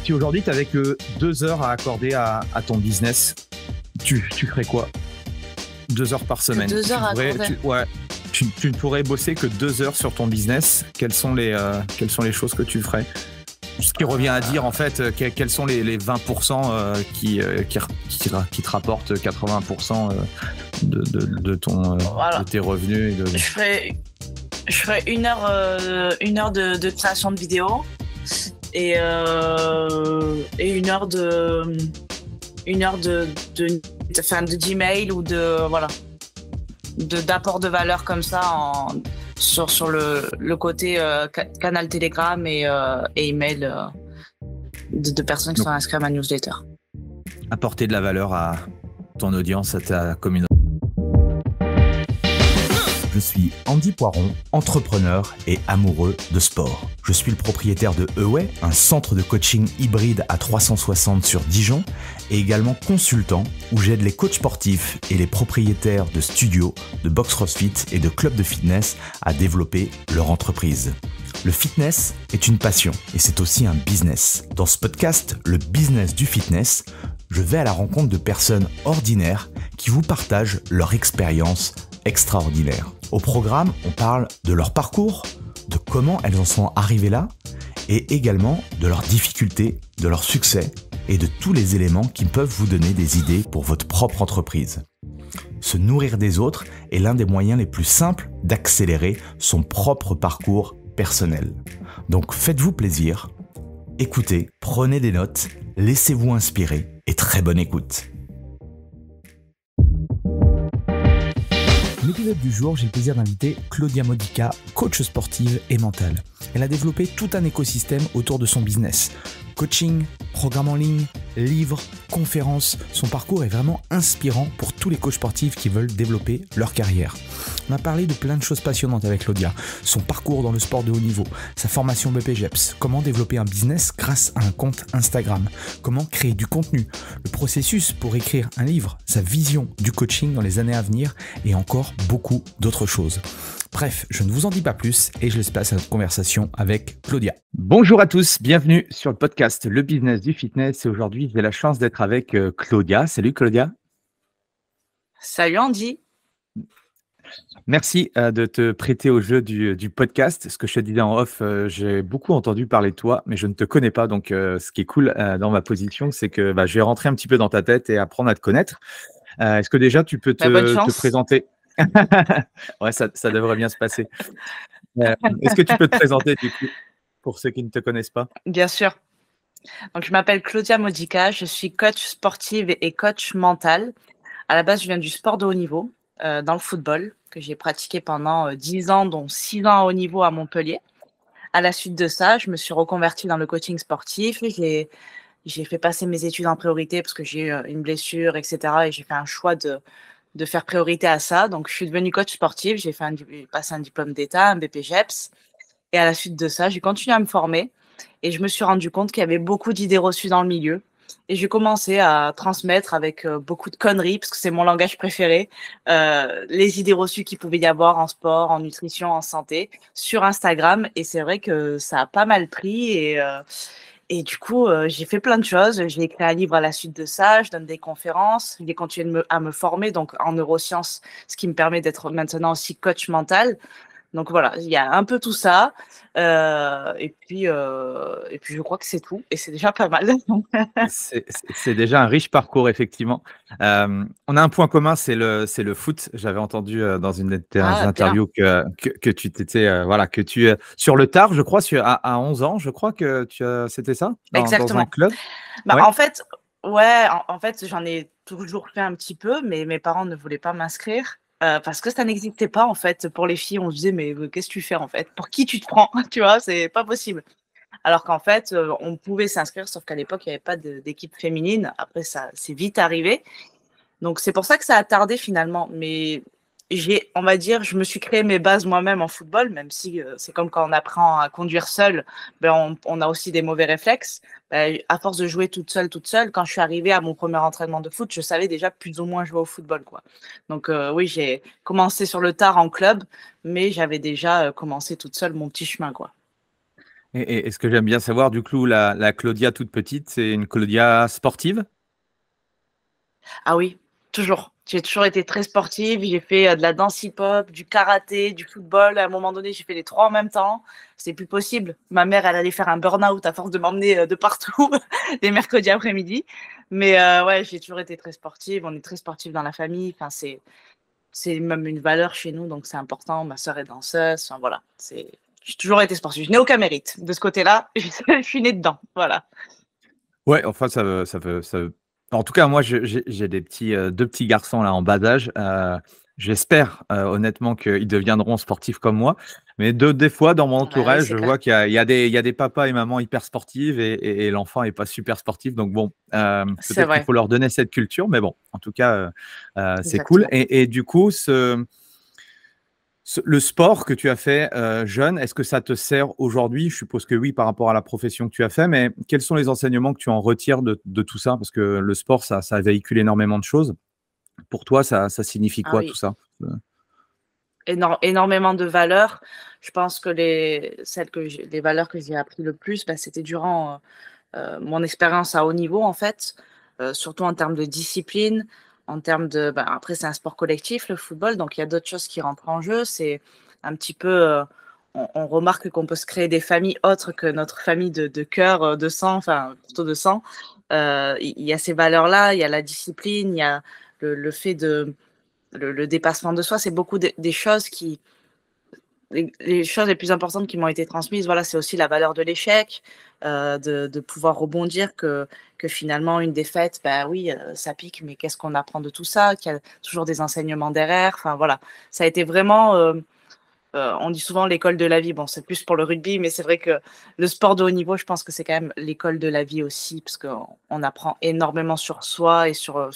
Si aujourd'hui, tu n'avais que 2 heures à accorder à ton business, tu ferais quoi? 2 heures par semaine. 2 heures à accorder. Tu ne pourrais bosser que 2 heures sur ton business. Quelles sont les choses que tu ferais? Ce qui revient à dire, en fait, quels sont les 20% qui te rapportent 80% de tes revenus Je ferais une heure de création de vidéo et une heure de Gmail ou d'apport de valeur comme ça sur le côté canal Telegram et email de personnes qui sont inscrites à ma newsletter. Apporter de la valeur à ton audience, à ta communauté. Je suis Andy Poiron, entrepreneur et amoureux de sport. Je suis le propriétaire de Away, un centre de coaching hybride à 360 sur Dijon, et également consultant où j'aide les coachs sportifs et les propriétaires de studios, de box CrossFit et de clubs de fitness à développer leur entreprise. Le fitness est une passion et c'est aussi un business. Dans ce podcast, le business du fitness, je vais à la rencontre de personnes ordinaires qui vous partagent leur expérience extraordinaire. Au programme, on parle de leur parcours, de comment elles en sont arrivées là, et également de leurs difficultés, de leurs succès et de tous les éléments qui peuvent vous donner des idées pour votre propre entreprise. Se nourrir des autres est l'un des moyens les plus simples d'accélérer son propre parcours personnel. Donc faites-vous plaisir, écoutez, prenez des notes, laissez-vous inspirer et très bonne écoute. L'épisode du jour, j'ai le plaisir d'inviter Claudia Modica, coach sportive et mentale. Elle a développé tout un écosystème autour de son business. Coaching, programme en ligne, livres, conférences. Son parcours est vraiment inspirant pour tous les coachs sportifs qui veulent développer leur carrière. On a parlé de plein de choses passionnantes avec Claudia. Son parcours dans le sport de haut niveau, sa formation BPGEPS, comment développer un business grâce à un compte Instagram, comment créer du contenu, le processus pour écrire un livre, sa vision du coaching dans les années à venir et encore beaucoup d'autres choses. Bref, je ne vous en dis pas plus et je laisse place à notre conversation avec Claudia. Bonjour à tous, bienvenue sur le podcast Le Business du Fitness. Et aujourd'hui, j'ai la chance d'être avec Claudia. Salut Claudia. Salut Andy. Merci de te prêter au jeu du podcast. Ce que je te disais en off, j'ai beaucoup entendu parler de toi, mais je ne te connais pas. Donc, ce qui est cool dans ma position, c'est que je vais rentrer un petit peu dans ta tête et apprendre à te connaître. Est-ce que déjà, tu peux te présenter? Ouais, ça devrait bien se passer. Est-ce que tu peux te présenter du coup, pour ceux qui ne te connaissent pas? Bien sûr. Donc, je m'appelle Claudia Modica, je suis coach sportive et coach mental. À la base, je viens du sport de haut niveau, dans le football, que j'ai pratiqué pendant 10 ans, dont 6 ans à haut niveau à Montpellier. À la suite de ça, je me suis reconvertie dans le coaching sportif. J'ai fait passer mes études en priorité parce que j'ai eu une blessure, etc. Et j'ai fait un choix de faire priorité à ça. Donc, je suis devenue coach sportif. J'ai passé un diplôme d'État, un BPGEPS. Et à la suite de ça, j'ai continué à me former. Et je me suis rendu compte qu'il y avait beaucoup d'idées reçues dans le milieu. Et j'ai commencé à transmettre avec beaucoup de conneries, parce que c'est mon langage préféré, les idées reçues qu'il pouvait y avoir en sport, en nutrition, en santé, sur Instagram. Et c'est vrai que ça a pas mal pris. Et du coup, j'ai fait plein de choses. J'ai écrit un livre à la suite de ça. Je donne des conférences. J'ai continué à me former donc en neurosciences, ce qui me permet d'être maintenant aussi coach mental. Donc voilà, il y a un peu tout ça. Et puis, je crois que c'est tout. Et c'est déjà pas mal. C'est déjà un riche parcours, effectivement. On a un point commun, c'est le foot. J'avais entendu dans une de tes interviews que tu t'étais, sur le tard, je crois, à 11 ans, je crois que c'était ça, dans un club. Ouais. En fait, en fait, j'en ai toujours fait un petit peu, mais mes parents ne voulaient pas m'inscrire. Parce que ça n'existait pas en fait pour les filles. On se disait mais qu'est-ce que tu fais en fait? Pour qui tu te prends? Tu vois, c'est pas possible. Alors qu'en fait, on pouvait s'inscrire, sauf qu'à l'époque, il n'y avait pas d'équipe féminine. Après, ça c'est vite arrivé. Donc c'est pour ça que ça a tardé finalement. Mais on va dire, je me suis créé mes bases moi-même en football, même si c'est comme quand on apprend à conduire seul, on a aussi des mauvais réflexes. À force de jouer toute seule, quand je suis arrivée à mon premier entraînement de foot, je savais déjà plus ou moins jouer au football, quoi. Donc oui, j'ai commencé sur le tard en club, mais j'avais déjà commencé toute seule mon petit chemin, quoi. Et ce que j'aime bien savoir, du coup, la Claudia toute petite, c'est une Claudia sportive? Ah oui, toujours. J'ai toujours été très sportive. J'ai fait de la danse hip-hop, du karaté, du football. À un moment donné, j'ai fait les trois en même temps. C'est plus possible. Ma mère, elle allait faire un burn-out à force de m'emmener de partout les mercredis après-midi. Mais ouais, j'ai toujours été très sportive. On est très sportive dans la famille. Enfin, c'est même une valeur chez nous, donc c'est important. Ma sœur est danseuse. Enfin, voilà. J'ai toujours été sportive. Je n'ai aucun mérite. De ce côté-là, je suis née dedans. Voilà. Ouais, enfin, en tout cas, moi, j'ai des petits, 2 petits garçons là en bas âge. J'espère, honnêtement qu'ils deviendront sportifs comme moi. Mais des fois, dans mon Bah oui, entourage, c'est je clair. vois qu'il y a des papas et mamans hyper sportifs et l'enfant est pas super sportif. Donc bon, C'est peut-être qu'il vrai. faut leur donner cette culture, mais bon, en tout cas, c'est cool Exactement. et du coup, le sport que tu as fait jeune, est-ce que ça te sert aujourd'hui? Je suppose que oui, par rapport à la profession que tu as fait, mais quels sont les enseignements que tu en retires de tout ça? Parce que le sport, ça véhicule énormément de choses. Pour toi, ça signifie Ah quoi tout oui. ça? Énormément de valeurs. Je pense que les valeurs que j'ai appris le plus, bah, c'était durant mon expérience à haut niveau, en fait, surtout en termes de discipline, en termes de. Bah, après, c'est un sport collectif, le football, donc il y a d'autres choses qui rentrent en jeu. C'est un petit peu. On remarque qu'on peut se créer des familles autres que notre famille de cœur, de sang, enfin, plutôt de sang. Il y a ces valeurs-là, il y a la discipline, il y a le fait de. Le dépassement de soi, c'est beaucoup des choses qui, les choses les plus importantes qui m'ont été transmises, voilà, c'est aussi la valeur de l'échec, de pouvoir rebondir, que finalement une défaite, bah oui, ça pique, mais qu'est-ce qu'on apprend de tout ça? Qu'il y a toujours des enseignements derrière. Enfin voilà, ça a été vraiment, on dit souvent l'école de la vie. Bon, c'est plus pour le rugby, mais c'est vrai que le sport de haut niveau, je pense que c'est quand même l'école de la vie aussi, parce qu'on apprend énormément sur soi et sur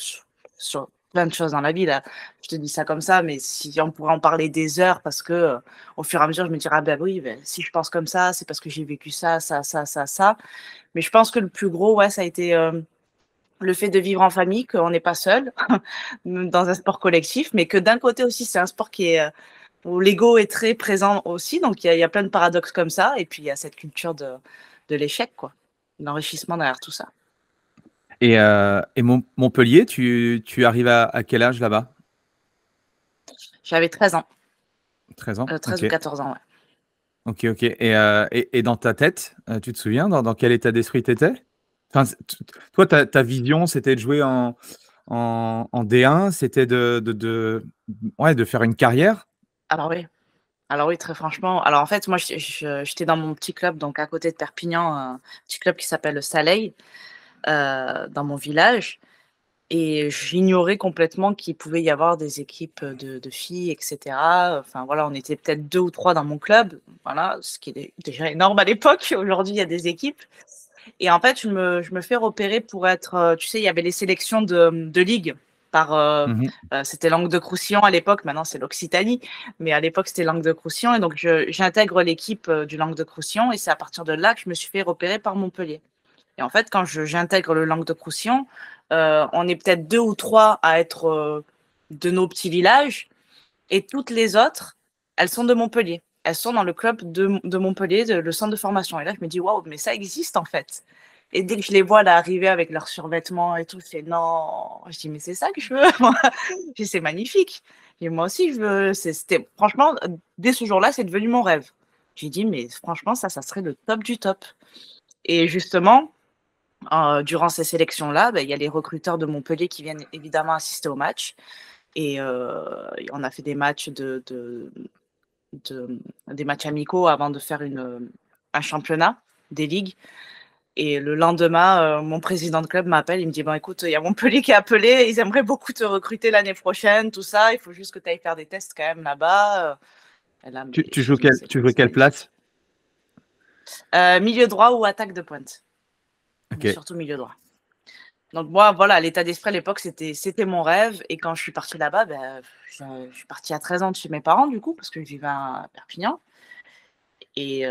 plein de choses dans la vie. Là, je te dis ça comme ça, mais si on pourrait en parler des heures, parce que au fur et à mesure, je me dirais, ah ben oui, ben, si je pense comme ça, c'est parce que j'ai vécu ça, ça, ça, ça, ça. Mais je pense que le plus gros, ouais, ça a été le fait de vivre en famille, qu'on n'est pas seul dans un sport collectif, mais que d'un côté aussi, c'est un sport où l'ego est très présent aussi. Donc, il y a plein de paradoxes comme ça. Et puis, il y a cette culture de l'échec, quoi. L'enrichissement derrière tout ça. Et Montpellier, tu arrives à quel âge là-bas? J'avais 13 ans, 13 ans? 13 Ok. ou 14 ans, ouais. Ok, ok. Et dans ta tête, tu te souviens dans quel état d'esprit tu étais? Enfin, toi, ta vision, c'était de jouer en D1, c'était ouais, de faire une carrière? Alors oui. Alors oui, très franchement. Alors en fait, moi, j'étais dans mon petit club, donc à côté de Perpignan, un petit club qui s'appelle le Saleil, dans mon village. Et j'ignorais complètement qu'il pouvait y avoir des équipes de filles, etc. Enfin voilà, on était peut-être 2 ou 3 dans mon club, voilà, ce qui est déjà énorme à l'époque. Aujourd'hui, il y a des équipes. Et en fait, je me fais repérer pour être, tu sais, il y avait les sélections de ligue par, Mhm. c'était Languedoc-Roussillon à l'époque, maintenant c'est l'Occitanie, mais à l'époque c'était Languedoc-Roussillon. Et donc j'intègre l'équipe du Languedoc-Roussillon et c'est à partir de là que je me suis fait repérer par Montpellier. Et en fait, quand j'intègre le Languedoc-Roussillon, on est peut-être 2 ou 3 à être de nos petits villages, et toutes les autres, elles sont de Montpellier. Elles sont dans le club de Montpellier, le centre de formation. Et là, je me dis, waouh, mais ça existe en fait. Et dès que je les vois là arriver avec leurs survêtements et tout, je fais non. Je dis, mais c'est ça que je veux. Moi. Je dis, c'est magnifique. Et moi aussi, je veux. C'était, franchement, dès ce jour-là, c'est devenu mon rêve. J'ai dit, mais franchement, ça serait le top du top. Et justement, durant ces sélections-là, il y a les recruteurs de Montpellier qui viennent évidemment assister au match. Et on a fait des matchs des matchs amicaux avant de faire un championnat des ligues. Et le lendemain, mon président de club m'appelle, il me dit, bon écoute, il y a Montpellier qui est appelé, ils aimeraient beaucoup te recruter l'année prochaine, tout ça, il faut juste que tu ailles faire des tests quand même là-bas. Et là, mais Tu j'ai joues dit, mais c'est tu jouais quelle magnifique. place? Milieu droit ou attaque de pointe, mais Ok. surtout milieu droit. Donc moi, voilà, l'état d'esprit à l'époque, c'était mon rêve. Et quand je suis partie là-bas, je suis partie à 13 ans de chez mes parents, du coup, parce que je vivais à Perpignan. Et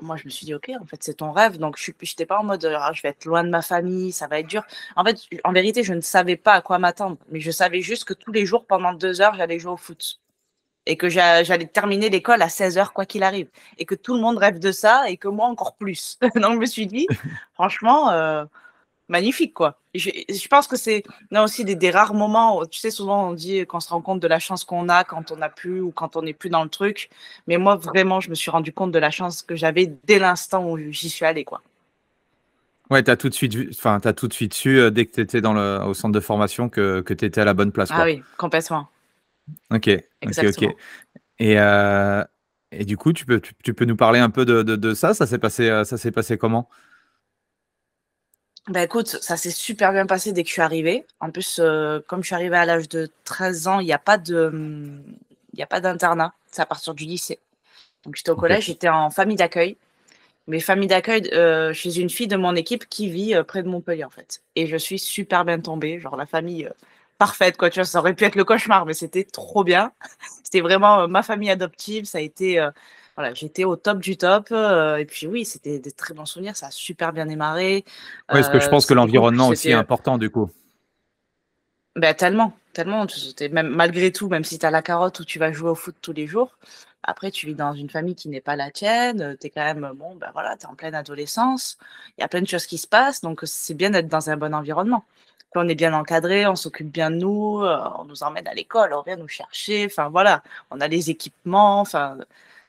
moi, je me suis dit, OK, en fait, c'est ton rêve. Donc, je n'étais pas en mode, ah, je vais être loin de ma famille, ça va être dur. En fait, en vérité, je ne savais pas à quoi m'attendre. Mais je savais juste que tous les jours, pendant 2 heures, j'allais jouer au foot. et que j'allais terminer l'école à 16h quoi qu'il arrive et que tout le monde rêve de ça et que moi encore plus. Donc je me suis dit franchement magnifique quoi. Je pense que c'est aussi des rares moments où, tu sais, souvent on dit qu'on se rend compte de la chance qu'on a quand on n'a plus ou quand on n'est plus dans le truc, mais moi vraiment je me suis rendu compte de la chance que j'avais dès l'instant où j'y suis allée quoi. Ouais, tu as tout de suite su, dès que tu étais au centre de formation que tu étais à la bonne place, Ah quoi. oui, complètement. OK, OK. Exactement. Et du coup, tu peux nous parler un peu de ça? Ça s'est passé comment? Bah, écoute, ça s'est super bien passé dès que je suis arrivée. En plus, comme je suis arrivée à l'âge de 13 ans, il y a pas d'internat, c'est à partir du lycée. Donc j'étais au OK. collège, j'étais en famille d'accueil, mais famille d'accueil, chez une fille de mon équipe qui vit, près de Montpellier, en fait, et je suis super bien tombée, genre la famille, parfaite quoi, tu vois? Ça aurait pu être le cauchemar, mais c'était trop bien. C'était vraiment, ma famille adoptive, ça a été, voilà, j'étais au top du top, et puis oui, c'était des très bons souvenirs, ça a super bien démarré, Ouais, parce que je pense que c'était cool, puis l'environnement aussi est c'était, important, du coup. bah, tellement, tellement, tu même malgré tout, même si tu as la carotte où tu vas jouer au foot tous les jours, après tu vis dans une famille qui n'est pas la tienne, tu es quand même, bon, ben, voilà, tu es en pleine adolescence, il y a plein de choses qui se passent, donc c'est bien d'être dans un bon environnement. Puis on est bien encadré, on s'occupe bien de nous, on nous emmène à l'école, on vient nous chercher, enfin voilà, on a les équipements, enfin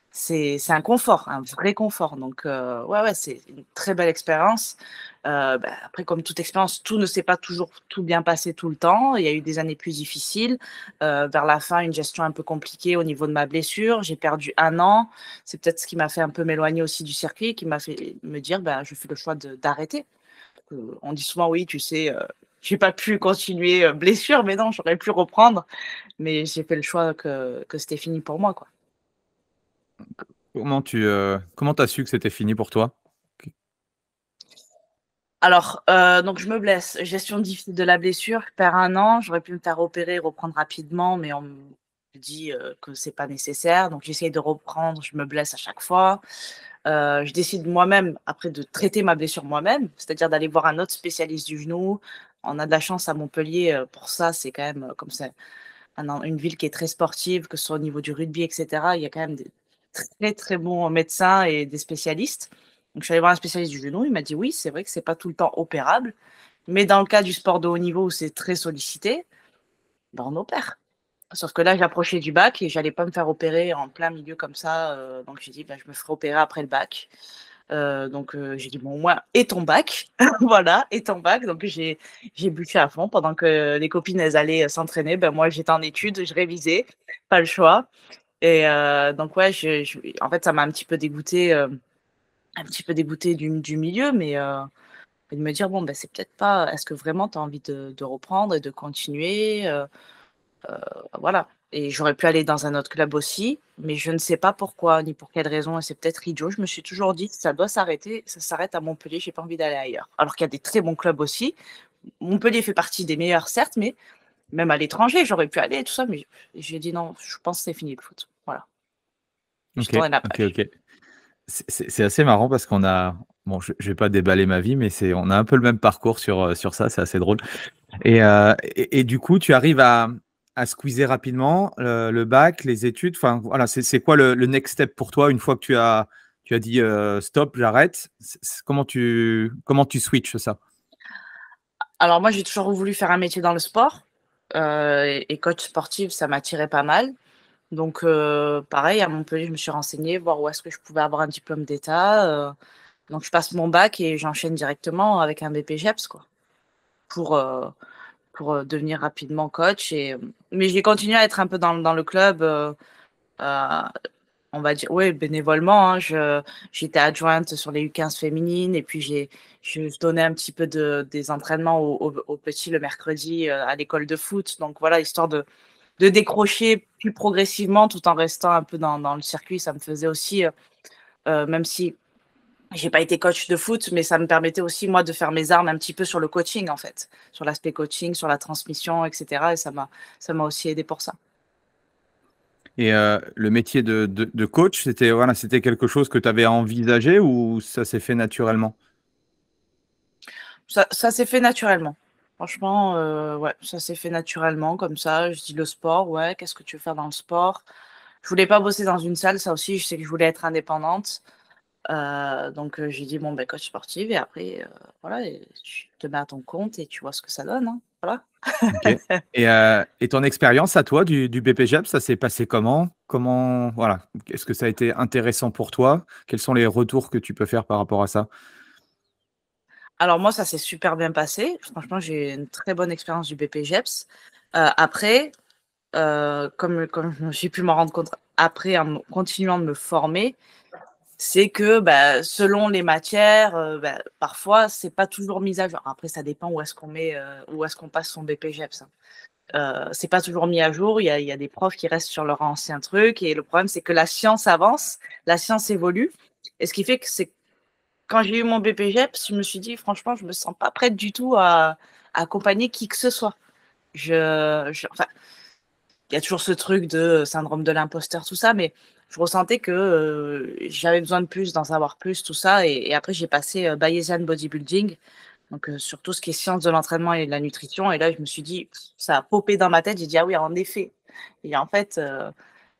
c'est un confort, un vrai confort. Donc, ouais, ouais, c'est une très belle expérience. Bah, après, comme toute expérience, tout ne s'est pas toujours tout bien passé tout le temps. Il y a eu des années plus difficiles. Vers la fin, une gestion un peu compliquée au niveau de ma blessure. J'ai perdu 1 an. C'est peut-être ce qui m'a fait un peu m'éloigner aussi du circuit, qui m'a fait me dire: «Ben, je fais le choix d'arrêter». On dit souvent: «Oui, tu sais, j'ai pas pu continuer, blessure», mais non, j'aurais pu reprendre. Mais j'ai fait le choix que c'était fini pour moi, quoi. Comment tu as su que c'était fini pour toi? Alors, donc je me blesse, gestion difficile de la blessure, je perds 1 an, j'aurais pu me faire opérer, reprendre rapidement, mais on me dit, que c'est pas nécessaire, donc j'essaye de reprendre, je me blesse à chaque fois. Je décide moi-même après de traiter ma blessure moi-même, c'est-à-dire d'aller voir un autre spécialiste du genou. On a de la chance à Montpellier, pour ça, c'est quand même, comme c'est une ville qui est très sportive, que ce soit au niveau du rugby et cetera, il y a quand même des très, très bons médecins et des spécialistes. Donc je suis allée voir un spécialiste du genou, il m'a dit: «Oui, c'est vrai que c'est pas tout le temps opérable, mais dans le cas du sport de haut niveau où c'est très sollicité, ben, on opère». Sauf que là, j'approchais du bac et j'allais pas me faire opérer en plein milieu comme ça, donc j'ai dit: «Bah, je me ferai opérer après le bac». Donc j'ai dit: «Bon, au moins et ton bac», voilà, et ton bac. Donc j'ai bûché à fond pendant que les copines, elles allaient, s'entraîner, ben, moi j'étais en études, je révisais, pas le choix. Et donc ouais, en fait, ça m'a un petit peu dégoûtée du milieu, mais et de me dire: «Bon, ben c'est peut-être pas, est-ce que vraiment tu as envie de reprendre et de continuer?» Voilà, et j'aurais pu aller dans un autre club aussi, mais je ne sais pas pourquoi, ni pour quelle raison, et c'est peut-être idiot. Je me suis toujours dit: «Ça doit s'arrêter, ça s'arrête à Montpellier, j'ai pas envie d'aller ailleurs». Alors qu'il y a des très bons clubs aussi. Montpellier fait partie des meilleurs certes, mais même à l'étranger, j'aurais pu aller et tout ça, mais j'ai dit: «Non, je pense que c'est fini le foot». Voilà, j'ai OK, tourné la OK, page. OK. C'est assez marrant parce qu'on a bon, je vais pas déballer ma vie, mais on a un peu le même parcours sur ça, c'est assez drôle. Et du coup, tu arrives à squeezer rapidement, le bac, les études, enfin, voilà, c'est quoi le next step pour toi une fois que tu as dit, «Stop, j'arrête»? Comment tu switches ça? Alors moi, j'ai toujours voulu faire un métier dans le sport, et coach sportif, ça m'attirait pas mal. Donc pareil, à Montpellier, je me suis renseignée, voir où est-ce que je pouvais avoir un diplôme d'État, donc je passe mon bac et j'enchaîne directement avec un BP GEPS, quoi, pour, heu devenir rapidement coach. Et mais j'ai continué à être un peu dans le club, heu, on va dire, ouais, bénévolement, hein. J'étais adjointe sur les U15 féminines et puis je donnais un petit peu des entraînements aux petits le mercredi, à l'école de foot. Donc voilà, histoire de décrocher plus progressivement tout en restant un peu dans le circuit. Ça me faisait aussi, même si j'ai pas été coach de foot, mais ça me permettait aussi, moi, de faire mes armes un petit peu sur le coaching, en fait, sur l'aspect coaching, sur la transmission, et cetera, et ça m'a aussi aidé pour ça. Et le métier de coach, c'était quelque chose que tu avais envisagé ou ça s'est fait naturellement? Ça s'est fait naturellement. Franchement, ouais, ça s'est fait naturellement comme ça. Je dis: «Le sport, ouais, qu'est-ce que tu veux faire dans le sport?» Je voulais pas bosser dans une salle, ça aussi, je sais que je voulais être indépendante. Donc j'ai dit bon, coach sportive et après, voilà, et tu te mets à ton compte et tu vois ce que ça donne, hein. Voilà. OK. Et ton expérience à toi du BPJEP, ça s'est passé comment? Voilà, est-ce que ça a été intéressant pour toi? Quels sont les retours que tu peux faire par rapport à ça? Alors moi, ça s'est super bien passé. Franchement, j'ai une très bonne expérience du BPJEPS. Après, comme j'ai pu m'en rendre compte après en continuant de me former, c'est que selon les matières, parfois, c'est pas toujours mis à jour. Après, ça dépend où est-ce qu'on passe son BPJEPS, hein. C'est pas toujours mis à jour. Il y a des profs qui restent sur leur ancien truc. Et le problème, c'est que la science avance, la science évolue. Et ce qui fait que c'est quand j'ai eu mon BPJEPS, je me suis dit, franchement, je me sens pas prête du tout à accompagner qui que ce soit. Enfin, il y a toujours ce truc de syndrome de l'imposteur, tout ça, mais je ressentais que j'avais besoin de plus, d'en savoir plus, tout ça. Et après, j'ai passé Bayesian Bodybuilding, donc sur tout ce qui est sciences de l'entraînement et de la nutrition. Et là, je me suis dit, ça a popé dans ma tête. J'ai dit, ah oui, en effet. Et en fait,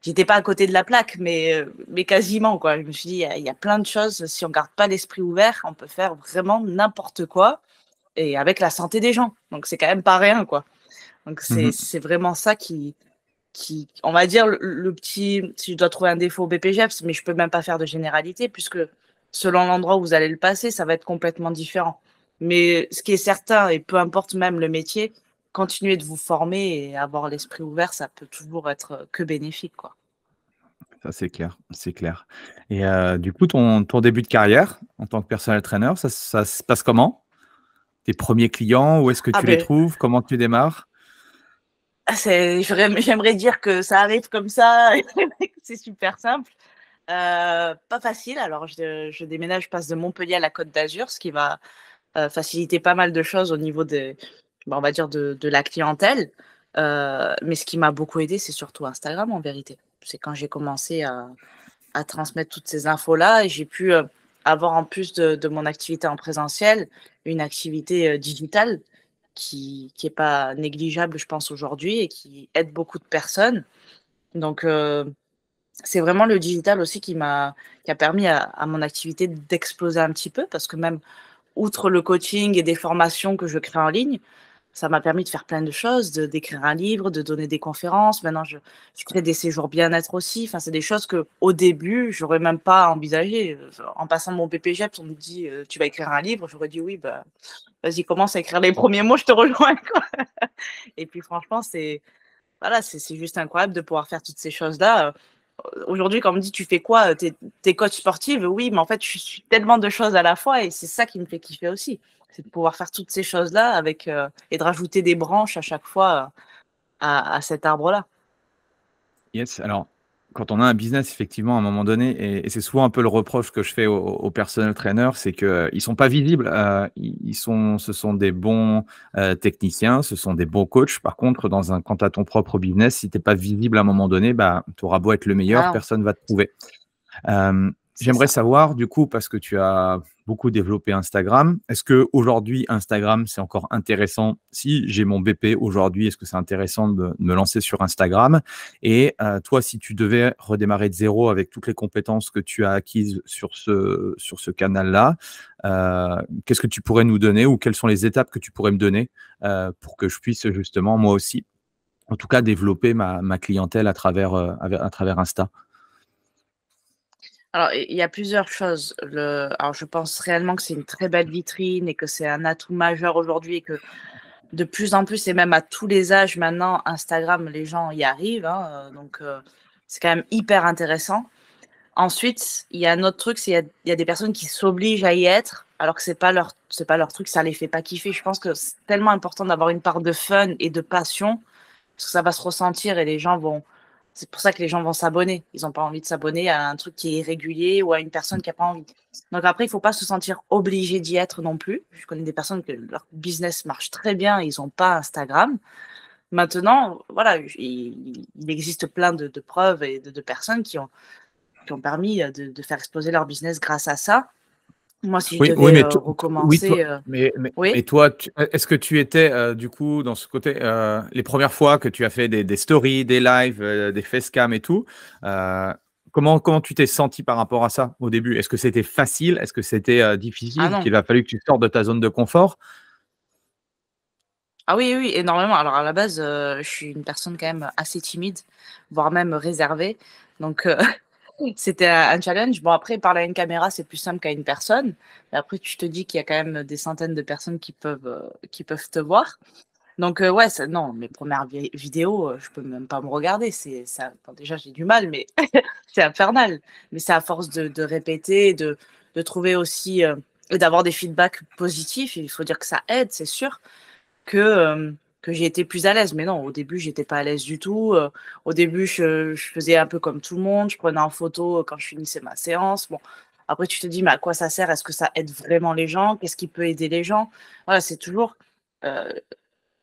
j'étais pas à côté de la plaque, mais quasiment, quoi. Je me suis dit, il y a plein de choses. Si on garde pas l'esprit ouvert, on peut faire vraiment n'importe quoi et avec la santé des gens. Donc, c'est quand même pas rien, quoi. Donc, Mmh. c'est vraiment ça on va dire, le petit, si je dois trouver un défaut au BPJEPS, mais je peux même pas faire de généralité, puisque selon l'endroit où vous allez le passer, ça va être complètement différent. Mais ce qui est certain, et peu importe même le métier, continuer de vous former et avoir l'esprit ouvert, ça peut toujours être que bénéfique, quoi. Ça, c'est clair, c'est clair. Et du coup, ton début de carrière en tant que personal trainer, ça se passe comment? Tes premiers clients, où est-ce que Ah tu les ben, trouves? Comment tu démarres? j'aimerais dire que ça arrive comme ça, et que c'est super simple. Pas facile. Alors, je déménage, je passe de Montpellier à la Côte d'Azur, ce qui va faciliter pas mal de choses au niveau on va dire de la clientèle. Mais ce qui m'a beaucoup aidé, c'est surtout Instagram, en vérité. C'est quand j'ai commencé à transmettre toutes ces infos-là et j'ai pu avoir, en plus de mon activité en présentiel, une activité digitale qui est pas négligeable, je pense, aujourd'hui et qui aide beaucoup de personnes. Donc, c'est vraiment le digital aussi qui a permis à mon activité d'exploser un petit peu parce que même outre le coaching et des formations que je crée en ligne, ça m'a permis de faire plein de choses, d'écrire un livre, de donner des conférences. Maintenant, je crée des séjours bien-être aussi. Enfin, c'est des choses que au début, j'aurais même pas envisagé. En passant mon BPJEPS, on me dit tu vas écrire un livre. J'aurais dit oui, vas-y, commence à écrire les premiers mots, je te rejoins, quoi. Et puis franchement, voilà, c'est juste incroyable de pouvoir faire toutes ces choses-là. Aujourd'hui, quand on me dit tu fais quoi, t'es coach sportive, oui, mais en fait, je suis tellement de choses à la fois et c'est ça qui me fait kiffer aussi. C'est de pouvoir faire toutes ces choses-là et de rajouter des branches à chaque fois à cet arbre-là. Yes, alors, quand on a un business, effectivement, à un moment donné, et c'est souvent un peu le reproche que je fais aux personal trainers, c'est qu'ils ne sont pas visibles. Ce sont des bons techniciens, ce sont des bons coachs. Par contre, quand tu as ton propre business, si tu n'es pas visible à un moment donné, tu auras beau être le meilleur, Ah non, personne ne va te trouver. c'est J'aimerais ça. savoir, du coup, parce que tu as beaucoup développé Instagram, est-ce qu'aujourd'hui, Instagram, c'est encore intéressant? Si j'ai mon BP aujourd'hui, est-ce que c'est intéressant de me lancer sur Instagram? Et toi, si tu devais redémarrer de zéro avec toutes les compétences que tu as acquises sur ce canal-là, qu'est-ce que tu pourrais nous donner ou quelles sont les étapes que tu pourrais me donner pour que je puisse justement, moi aussi, en tout cas, développer ma clientèle à travers Insta? Alors, il y a plusieurs choses. Alors, je pense réellement que c'est une très belle vitrine et que c'est un atout majeur aujourd'hui et que de plus en plus, et même à tous les âges maintenant, Instagram, les gens y arrivent, hein, donc c'est quand même hyper intéressant. Ensuite, il y a un autre truc, il y a des personnes qui s'obligent à y être, alors que c'est pas leur truc, ça les fait pas kiffer. Je pense que c'est tellement important d'avoir une part de fun et de passion, parce que ça va se ressentir et c'est pour ça que les gens vont s'abonner. Ils n'ont pas envie de s'abonner à un truc qui est irrégulier ou à une personne qui n'a pas envie. Donc après, il ne faut pas se sentir obligé d'y être non plus. Je connais des personnes que leur business marche très bien, ils n'ont pas Instagram. Maintenant, voilà, il existe plein de preuves et de personnes qui ont permis de faire exploser leur business grâce à ça. Moi, si je Oui, devais mais oui, recommencer, toi, mais oui. toi, est-ce que tu étais du coup dans ce côté les premières fois que tu as fait des stories, des lives, des facecam et tout, euh, comment tu t'es senti par rapport à ça au début? Est-ce que c'était facile? Est-ce que c'était Ah difficile? non. Qu'il a fallu que tu sortes de ta zone de confort? Ah oui, oui, énormément. Alors à la base, je suis une personne quand même assez timide, voire même réservée. Donc c'était un challenge. Bon après, parler à une caméra, c'est plus simple qu'à une personne. Mais après, tu te dis qu'il y a quand même des centaines de personnes qui peuvent te voir. Donc ouais, non, mes premières vidéos, je peux même pas me regarder. C'est ça. Bon, déjà, j'ai du mal, mais c'est infernal. Mais c'est à force de répéter, de trouver aussi et d'avoir des feedbacks positifs. Il faut dire que ça aide, c'est sûr que j'ai été plus à l'aise. Mais non, au début, j'étais pas à l'aise du tout. Au début, je faisais un peu comme tout le monde. Je prenais en photo quand je finissais ma séance. Bon, après, tu te dis, mais à quoi ça sert? Est-ce que ça aide vraiment les gens? Qu'est-ce qui peut aider les gens? Voilà, c'est toujours. euh,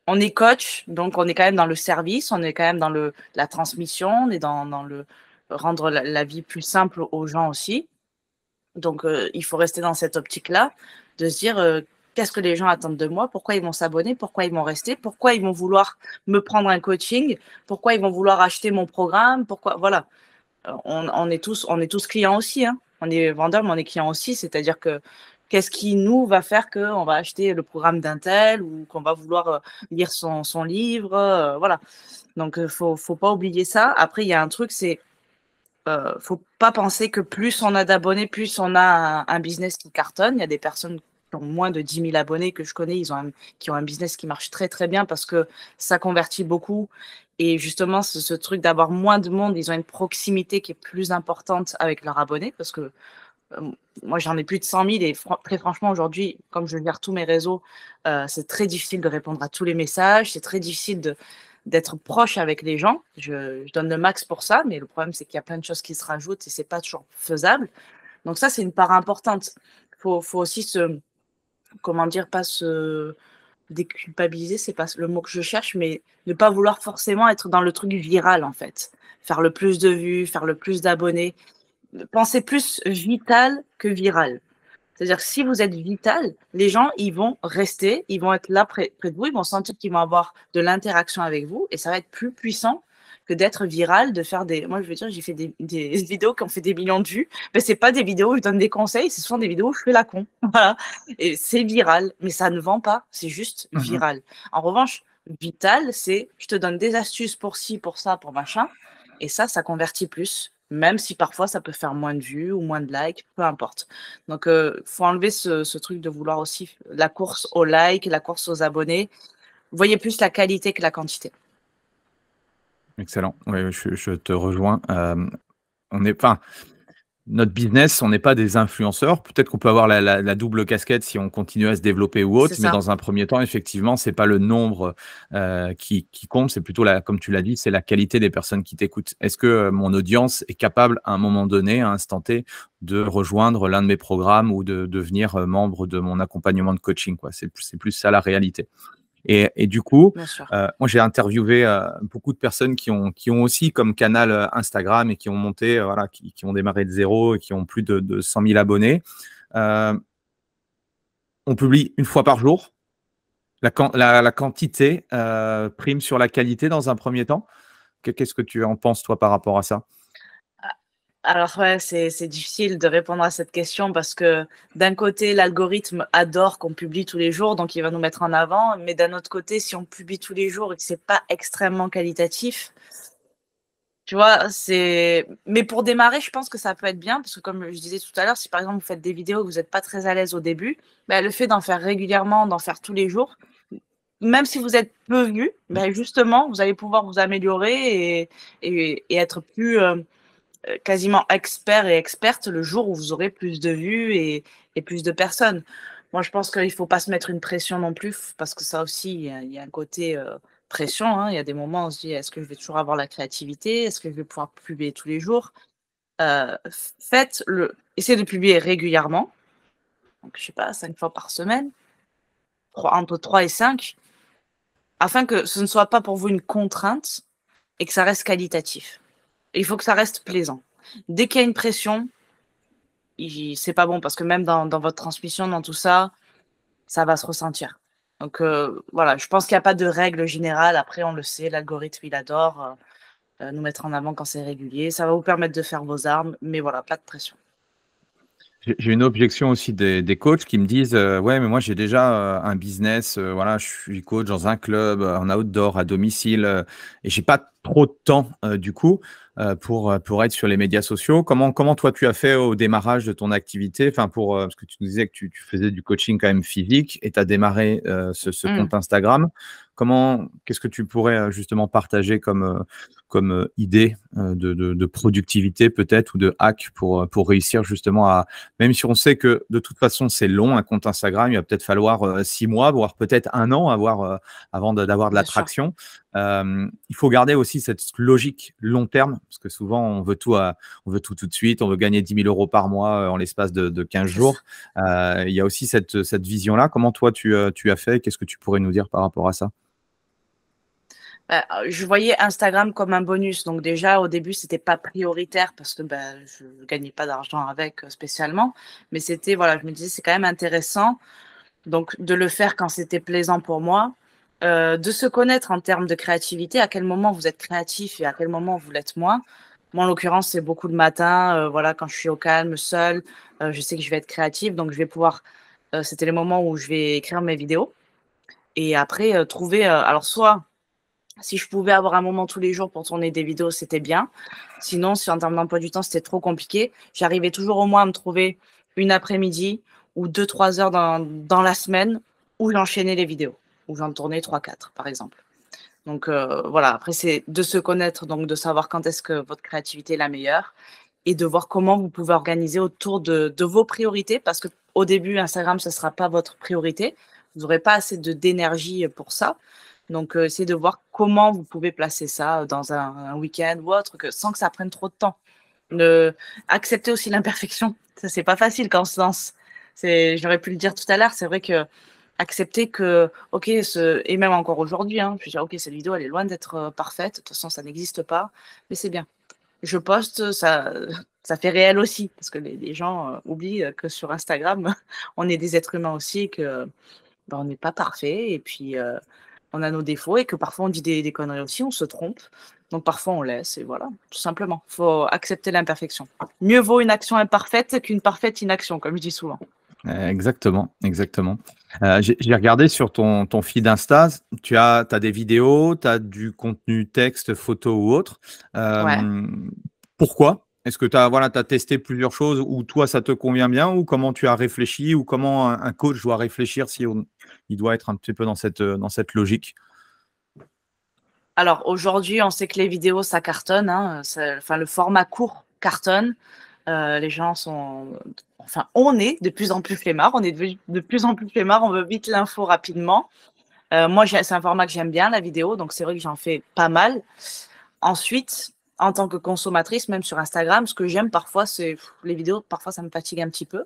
on est coach, donc on est quand même dans le service, on est quand même dans la transmission, on est dans le rendre la vie plus simple aux gens aussi. Donc, il faut rester dans cette optique-là, de se dire, qu'est-ce que les gens attendent de moi? Pourquoi ils vont s'abonner? Pourquoi ils vont rester? Pourquoi ils vont vouloir me prendre un coaching? Pourquoi ils vont vouloir acheter mon programme? Pourquoi voilà, on est tous clients aussi, hein. On est vendeurs, mais on est clients aussi. C'est-à-dire que qu'est-ce qui nous va faire qu'on va acheter le programme d'un tel ou qu'on va vouloir, lire son livre, voilà. Donc, faut pas oublier ça. Après, il y a un truc, c'est faut pas penser que plus on a d'abonnés, plus on a un business qui cartonne. Il y a des personnes qui ont moins de 10 000 abonnés que je connais, qui ont un business qui marche très très bien parce que ça convertit beaucoup. Et justement, ce truc d'avoir moins de monde, ils ont une proximité qui est plus importante avec leurs abonnés parce que euh, moi j'en ai plus de 100 000 et très franchement aujourd'hui, comme je gère tous mes réseaux, c'est très difficile de répondre à tous les messages, c'est très difficile d'être proche avec les gens. Je donne le max pour ça, mais le problème, c'est qu'il y a plein de choses qui se rajoutent et c'est pas toujours faisable. Donc ça, c'est une part importante. Faut aussi comment dire, pas se déculpabiliser, c'est pas le mot que je cherche, mais ne pas vouloir forcément être dans le truc viral, en fait. Faire le plus de vues, faire le plus d'abonnés. Pensez plus vital que viral. C'est-à-dire que si vous êtes vital, les gens, ils vont rester, ils vont être là près de vous, ils vont sentir qu'ils vont avoir de l'interaction avec vous et ça va être plus puissant que d'être viral, de faire des. Moi, je veux dire, j'ai fait des vidéos qui ont fait des millions de vues, mais c'est pas des vidéos où je donne des conseils, c'est souvent des vidéos où je fais la con. Voilà. Et c'est viral, mais ça ne vend pas, c'est juste Mhm. viral. En revanche, vital, c'est je te donne des astuces pour ci, pour ça, pour machin, et ça convertit plus. Même si parfois ça peut faire moins de vues ou moins de likes, peu importe. Donc, faut enlever ce truc de vouloir aussi la course aux likes, la course aux abonnés. Voyez plus la qualité que la quantité. Excellent. Ouais, je te rejoins. Enfin, notre business, on n'est pas des influenceurs. Peut-être qu'on peut avoir la double casquette si on continue à se développer ou C'est autre, mais ça. dans un premier temps, effectivement, c'est pas le nombre qui compte, c'est plutôt comme tu l'as dit, c'est la qualité des personnes qui t'écoutent. Est-ce que mon audience est capable, à un moment donné, à un instant T, de rejoindre l'un de mes programmes ou de devenir membre de mon accompagnement de coaching, quoi. C'est plus ça la réalité. Et du coup, Bien sûr. moi, j'ai interviewé beaucoup de personnes qui ont aussi comme canal Instagram et qui ont monté, voilà, qui ont démarré de zéro et qui ont plus de 100 000 abonnés. Euh, on publie une fois par jour. La quantité prime sur la qualité dans un premier temps. Qu'est-ce que tu en penses, toi, par rapport à ça? Alors ouais, c'est difficile de répondre à cette question parce que d'un côté, l'algorithme adore qu'on publie tous les jours, donc il va nous mettre en avant. Mais d'un autre côté, si on publie tous les jours et que c'est pas extrêmement qualitatif, tu vois, mais pour démarrer, je pense que ça peut être bien parce que comme je disais tout à l'heure, si par exemple vous faites des vidéos et que vous n'êtes pas très à l'aise au début, bah, le fait d'en faire régulièrement, d'en faire tous les jours, même si vous êtes peu vu, bah, justement, vous allez pouvoir vous améliorer et être plus quasiment expert et experte le jour où vous aurez plus de vues et plus de personnes. Moi, je pense qu'il ne faut pas se mettre une pression non plus, parce que ça aussi, il y a un côté pression, hein. Il y a des moments où on se dit, est-ce que je vais toujours avoir la créativité? Est-ce que je vais pouvoir publier tous les jours? Essayez de publier régulièrement, donc je sais pas, 5 fois par semaine, entre 3 et 5, afin que ce ne soit pas pour vous une contrainte et que ça reste qualitatif. Et il faut que ça reste plaisant. Dès qu'il y a une pression, c'est pas bon parce que même dans votre transmission, dans tout ça, ça va se ressentir. Donc voilà, je pense qu'il n'y a pas de règle générale. Après, on le sait, l'algorithme, il adore nous mettre en avant quand c'est régulier. Ça va vous permettre de faire vos armes, mais voilà, pas de pression. J'ai une objection aussi des coachs qui me disent ouais, mais moi j'ai déjà un business, voilà, je suis coach dans un club, en outdoor, à domicile, et j'ai pas trop de temps du coup pour être sur les médias sociaux. Comment toi tu as fait au démarrage de ton activité? Enfin, parce que tu nous disais que tu faisais du coaching quand même physique et tu as démarré ce compte Instagram. Qu'est-ce que tu pourrais justement partager comme idée de productivité peut-être ou de hack pour réussir justement à, même si on sait que de toute façon c'est long, un compte Instagram, il va peut-être falloir 6 mois, voire peut-être un an avant d'avoir de Bien sûr. l'attraction. Il faut garder aussi cette logique long terme, parce que souvent on veut tout de suite, on veut gagner 10 000 euros par mois en l'espace de 15 C'est jours. ça. Il y a aussi cette vision-là. Comment toi tu as fait? Qu'est-ce que tu pourrais nous dire par rapport à ça? Je voyais Instagram comme un bonus. Donc déjà, au début, c'était pas prioritaire parce que je ne gagnais pas d'argent avec spécialement. Mais c'était, voilà, je me disais, c'est quand même intéressant donc de le faire quand c'était plaisant pour moi, de se connaître en termes de créativité, à quel moment vous êtes créatif et à quel moment vous l'êtes moins. Moi, en l'occurrence, c'est beaucoup le matin, voilà, quand je suis au calme, seule, je sais que je vais être créative, donc je vais pouvoir, c'était les moments où je vais écrire mes vidéos et après, trouver, alors soit si je pouvais avoir un moment tous les jours pour tourner des vidéos, c'était bien. Sinon, si en termes d'emploi du temps, c'était trop compliqué, j'arrivais toujours au moins à me trouver une après-midi ou 2-3 heures dans la semaine où j'enchaînais les vidéos, où j'en tournais 3-4, par exemple. Donc voilà, après, c'est de se connaître, donc de savoir quand est-ce que votre créativité est la meilleure et de voir comment vous pouvez organiser autour de vos priorités parce qu'au début, Instagram, ce ne sera pas votre priorité. Vous n'aurez pas assez d'énergie pour ça. Donc, essayez de voir comment vous pouvez placer ça dans un week-end ou autre, sans que ça prenne trop de temps. Accepter aussi l'imperfection. Ça, c'est pas facile quand on se lance. J'aurais pu le dire tout à l'heure, c'est vrai que accepter que, ok, et même encore aujourd'hui, hein, je veux dire, ok, cette vidéo, elle est loin d'être parfaite. De toute façon, ça n'existe pas, mais c'est bien. Je poste, ça fait réel aussi, parce que les gens oublient que sur Instagram, on est des êtres humains aussi et que on n'est pas parfait. Et puis, on a nos défauts et que parfois on dit des conneries aussi, on se trompe. Donc parfois on laisse et voilà, tout simplement. Il faut accepter l'imperfection. Mieux vaut une action imparfaite qu'une parfaite inaction, comme je dis souvent. Exactement, exactement. J'ai regardé sur ton feed Insta, tu as des vidéos, tu as du contenu texte, photo ou autre. Ouais. Pourquoi? Est-ce que tu as, voilà, testé plusieurs choses ou toi, ça te convient bien ou comment tu as réfléchi ou comment un coach doit réfléchir si il doit être un petit peu dans cette logique? Alors aujourd'hui, on sait que les vidéos, ça cartonne. Hein, enfin, le format court cartonne. Les gens sont... Enfin, on est de plus en plus flemmards. On est de plus en plus flemmards. On veut vite l'info rapidement. Moi, c'est un format que j'aime bien, la vidéo. Donc, c'est vrai que j'en fais pas mal. Ensuite, en tant que consommatrice, même sur Instagram, ce que j'aime parfois, c'est les vidéos. Parfois, ça me fatigue un petit peu.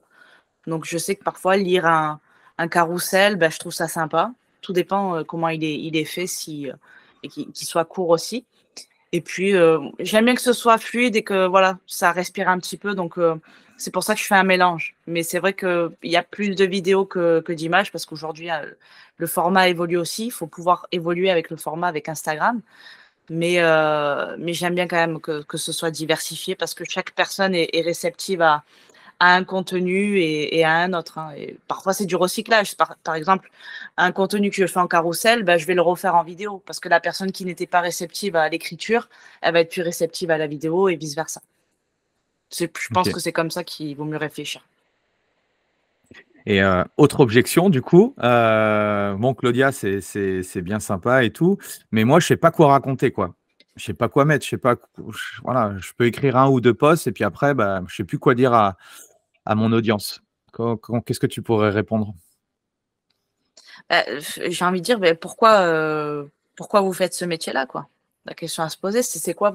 Donc, je sais que parfois, lire un carrousel, je trouve ça sympa. Tout dépend comment il est fait et qu'il soit court aussi. Et puis, j'aime bien que ce soit fluide et que voilà, ça respire un petit peu. Donc, c'est pour ça que je fais un mélange. Mais c'est vrai qu'il y a plus de vidéos que d'images parce qu'aujourd'hui, le format évolue aussi. Il faut pouvoir évoluer avec le format avec Instagram. Mais j'aime bien quand même que ce soit diversifié parce que chaque personne est réceptive à un contenu et à un autre. Hein. Et parfois, c'est du recyclage. Par exemple, un contenu que je fais en carrousel, je vais le refaire en vidéo parce que la personne qui n'était pas réceptive à l'écriture, elle va être plus réceptive à la vidéo et vice-versa. Je pense Ok. que c'est comme ça qu'il vaut mieux réfléchir. Et autre objection, du coup, bon, Claudia, c'est bien sympa et tout, mais moi, je sais pas quoi raconter, quoi. Je sais pas quoi mettre, je sais pas, voilà, je peux écrire un ou deux posts et puis après, je sais plus quoi dire à mon audience. Qu'est-ce que tu pourrais répondre? J'ai envie de dire, pourquoi vous faites ce métier-là, quoi? La question à se poser, c'est quoi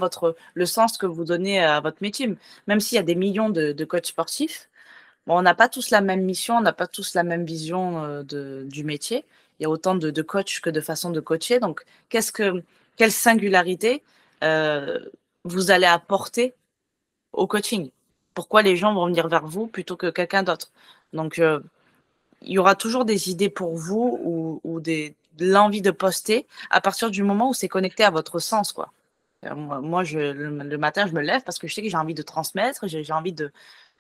le sens que vous donnez à votre métier? Même s'il y a des millions de coachs sportifs, bon, on n'a pas tous la même mission, on n'a pas tous la même vision du métier. Il y a autant de coachs que de façons de coacher. Donc, quelle singularité vous allez apporter au coaching? pourquoi les gens vont venir vers vous plutôt que quelqu'un d'autre? Donc, il y aura toujours des idées pour vous ou de l'envie de poster à partir du moment où c'est connecté à votre sens, quoi. Moi, le matin, je me lève parce que je sais que j'ai envie de transmettre, j'ai envie de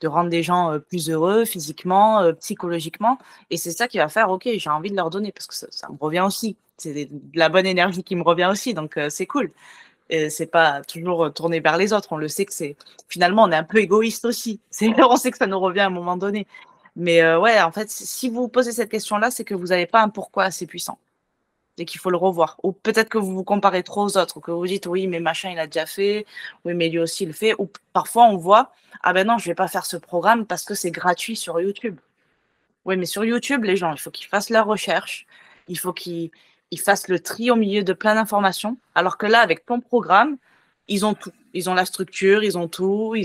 rendre les gens plus heureux physiquement, psychologiquement. Et c'est ça qui va faire, OK, j'ai envie de leur donner parce que ça me revient aussi. C'est de la bonne énergie qui me revient aussi, donc c'est cool. Et c'est pas toujours tourné vers les autres. On le sait que finalement, on est un peu égoïste aussi. On sait que ça nous revient à un moment donné. Mais ouais, en fait, si vous vous posez cette question-là, c'est que vous n'avez pas un pourquoi assez puissant et qu'il faut le revoir. Ou peut-être que vous vous comparez trop aux autres, que vous dites oui, mais machin, il a déjà fait, oui, mais lui aussi, il le fait. Ou parfois, on voit, ah ben non, je vais pas faire ce programme parce que c'est gratuit sur YouTube. Oui, mais sur YouTube, les gens, il faut qu'ils fassent leurs recherches, il faut qu'ils fassent le tri au milieu de plein d'informations. Alors que là, avec ton programme, ils ont tout. Ils ont la structure, ils ont tout,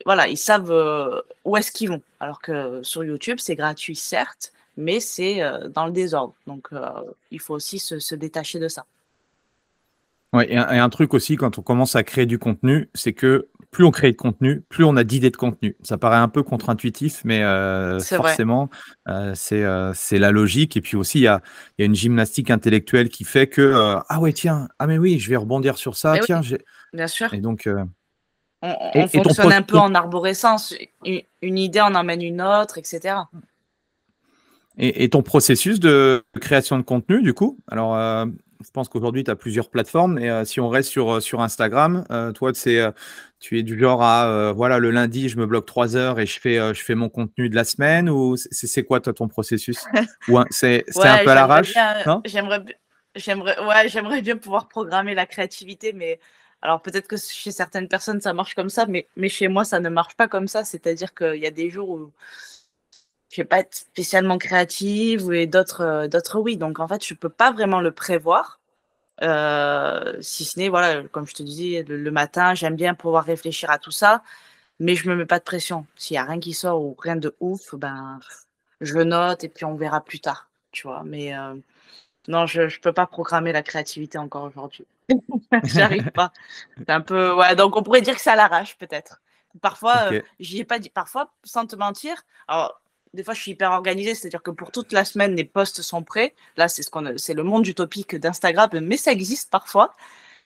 voilà, ils savent où est-ce qu'ils vont. Alors que sur YouTube, c'est gratuit, certes, mais c'est dans le désordre. Donc, il faut aussi se détacher de ça. Ouais, et un truc aussi, quand on commence à créer du contenu, c'est que plus on crée de contenu, plus on a d'idées de contenu. Ça paraît un peu contre-intuitif, mais C'est vrai. forcément, c'est la logique. Et puis aussi, il y a une gymnastique intellectuelle qui fait que ah ouais, tiens, ah mais oui, je vais rebondir sur ça. Mais Tiens, oui, bien sûr. et donc On et ton fonctionne un peu en arborescence. Une idée en emmène une autre, etc. Et ton processus de création de contenu, du coup, alors je pense qu'aujourd'hui, tu as plusieurs plateformes. Et si on reste sur Instagram, toi, tu es du genre à, voilà, le lundi, je me bloque 3 heures et je fais mon contenu de la semaine, ou c'est quoi, toi, ton processus? Ou c'est un Ouais, peu à j'aimerais l'arrache, bien, non? j'aimerais bien pouvoir programmer la créativité, mais alors peut-être que chez certaines personnes ça marche comme ça, mais chez moi ça ne marche pas comme ça. C'est-à-dire qu'il y a des jours où je vais pas être spécialement créative et d'autres oui. Donc en fait, je peux pas vraiment le prévoir. Si ce n'est, voilà, comme je te disais, le matin, j'aime bien pouvoir réfléchir à tout ça, mais je me mets pas de pression. S'il y a rien qui sort ou rien de ouf, ben, je le note et puis on verra plus tard, tu vois? Mais non, je peux pas programmer la créativité encore aujourd'hui. J'y arrive pas. C'est un peu ouais, donc on pourrait dire que c'est à l'arrache peut-être. Parfois, Ok. j'y ai pas dit parfois, sans te mentir, alors des fois je suis hyper organisée, c'est-à-dire que pour toute la semaine, les posts sont prêts. Là, c'est le monde utopique d'Instagram, mais ça existe parfois.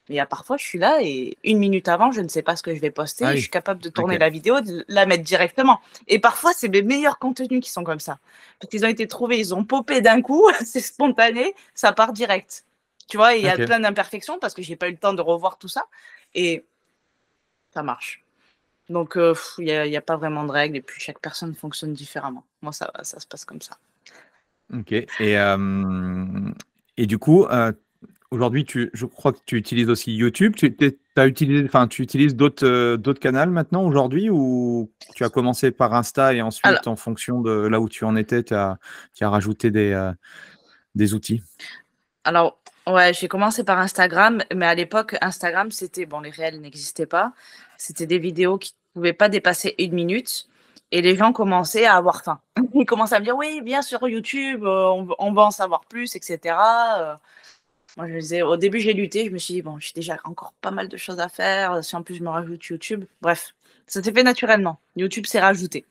Mais il y a parfois, je suis là et 1 minute avant, je ne sais pas ce que je vais poster Ah et je oui, suis capable de ok. tourner la vidéo, de la mettre directement. Et parfois, c'est mes meilleurs contenus qui sont comme ça. Parce qu'ils ont été trouvés, ils ont popé d'un coup, c'est spontané, ça part direct. Tu vois, il y a Ok. plein d'imperfections parce que j'ai pas eu le temps de revoir tout ça et ça marche. Donc, il y a pas vraiment de règles et puis chaque personne fonctionne différemment. Moi, ça se passe comme ça. Ok. Et du coup, aujourd'hui, je crois que tu utilises aussi YouTube. Tu utilises d'autres canaux maintenant aujourd'hui, ou tu as commencé par Insta et Alors ensuite, en fonction de là où tu en étais, tu as rajouté des outils? alors, ouais, j'ai commencé par Instagram, mais à l'époque, Instagram, c'était bon, les réels n'existaient pas. C'était des vidéos qui ne pouvaient pas dépasser 1 minute et les gens commençaient à avoir faim. Ils commençaient à me dire: «Oui, viens sur YouTube, on va en savoir plus et cetera». Moi, je me disais au début, j'ai lutté, je me suis dit: «Bon, j'ai déjà encore pas mal de choses à faire, si en plus je me rajoute YouTube». Bref, ça s'est fait naturellement. YouTube s'est rajouté.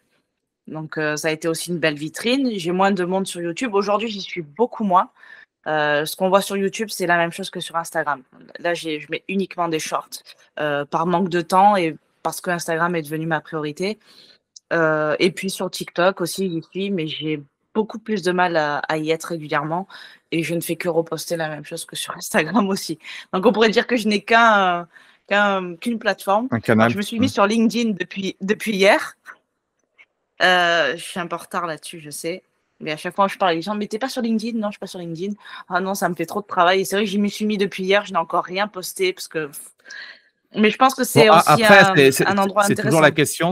Donc ça a été aussi une belle vitrine. J'ai moins de monde sur YouTube. Aujourd'hui, j'y suis beaucoup moins. Ce qu'on voit sur YouTube, c'est la même chose que sur Instagram. Là, je mets uniquement des shorts, par manque de temps et parce que Instagram est devenu ma priorité. Et puis sur TikTok aussi, j'y suis, mais j'ai beaucoup plus de mal à y être régulièrement et je ne fais que reposter la même chose que sur Instagram aussi. Donc on pourrait dire que je n'ai qu'une plateforme. Un Alors canal? je me suis mise sur LinkedIn depuis hier. Je suis un peu en retard là-dessus, je sais. Mais à chaque fois, je parle à les gens: «Mais tu es pas sur LinkedIn?» «Non, je suis pas sur LinkedIn». «Ah non, ça me fait trop de travail» et c'est vrai que j'y m'y suis mis depuis hier, je n'ai encore rien posté parce que mais je pense que Bon, c'est aussi après, un endroit c'est toujours la intéressant. question.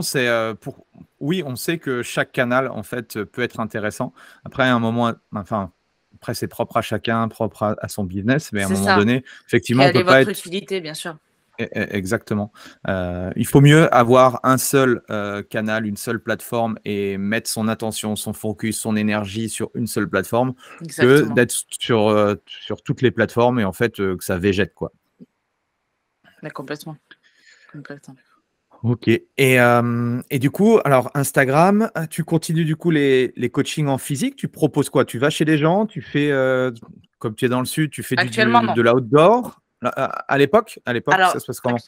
Oui, on sait que chaque canal, en fait, peut être intéressant. Après, à un moment, enfin, après, c'est propre à chacun, propre à son business, mais à un C'est moment ça. donné, effectivement, on Quelle est peut pas votre être utilité, bien sûr. exactement. Il faut mieux avoir un seul canal, une seule plateforme et mettre son attention, son focus, son énergie sur une seule plateforme, que Exactement. d'être sur toutes les plateformes et en fait que ça végète, quoi. Mais complètement, complètement. Ok. Et du coup, alors Instagram, tu continues du coup les coachings en physique. Tu proposes quoi? Tu vas chez les gens, tu fais, comme tu es dans le sud, tu fais Actuellement, non. de l'outdoor. À l'époque, ça Alors, se passe comment?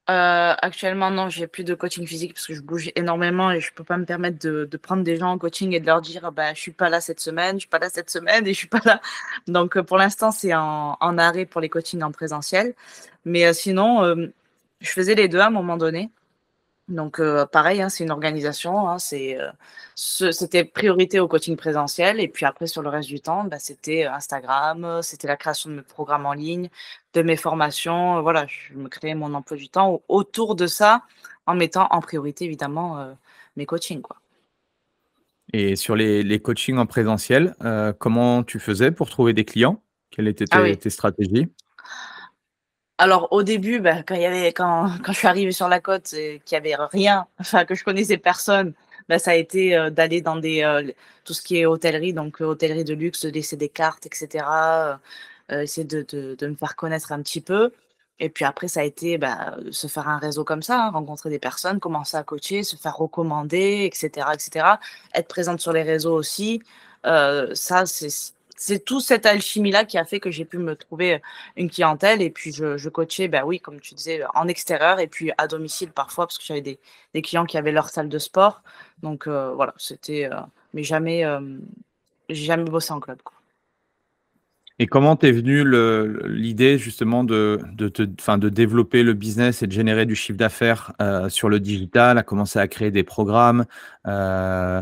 actuellement, non, j'ai plus de coaching physique parce que je bouge énormément et je peux pas me permettre de prendre des gens en coaching et de leur dire, bah, je suis pas là cette semaine, je suis pas là cette semaine et je suis pas là. Donc, pour l'instant, c'est en arrêt pour les coachings en présentiel. Mais sinon, je faisais les deux à un moment donné. Donc, pareil, hein, c'est une organisation, hein, c'était priorité au coaching présentiel et puis après sur le reste du temps, bah, c'était Instagram, c'était la création de mes programmes en ligne, de mes formations, voilà, je me créais mon emploi du temps autour de ça, en mettant en priorité évidemment, mes coachings, quoi. Et sur les coachings en présentiel, comment tu faisais pour trouver des clients? Quelles étaient Ah oui. tes stratégies? Alors au début, bah, quand je suis arrivée sur la côte et qu'il y avait rien, enfin que je connaissais personne, bah, ça a été, d'aller dans tout ce qui est hôtellerie, donc hôtellerie de luxe, de laisser des cartes et cetera, essayer de me faire connaître un petit peu et puis après ça a été, bah, se faire un réseau comme ça, hein, rencontrer des personnes, commencer à coacher, se faire recommander et cetera. Être présente sur les réseaux aussi, ça c'est tout cette alchimie-là qui a fait que j'ai pu me trouver, une clientèle et puis je coachais, bah, oui, comme tu disais, en extérieur et puis à domicile parfois parce que j'avais des clients qui avaient leur salle de sport. Donc voilà, mais jamais, j'ai jamais bossé en club, quoi. Et comment t'es venue l'idée justement de développer le business et de générer du chiffre d'affaires sur le digital, à commencer à créer des programmes euh,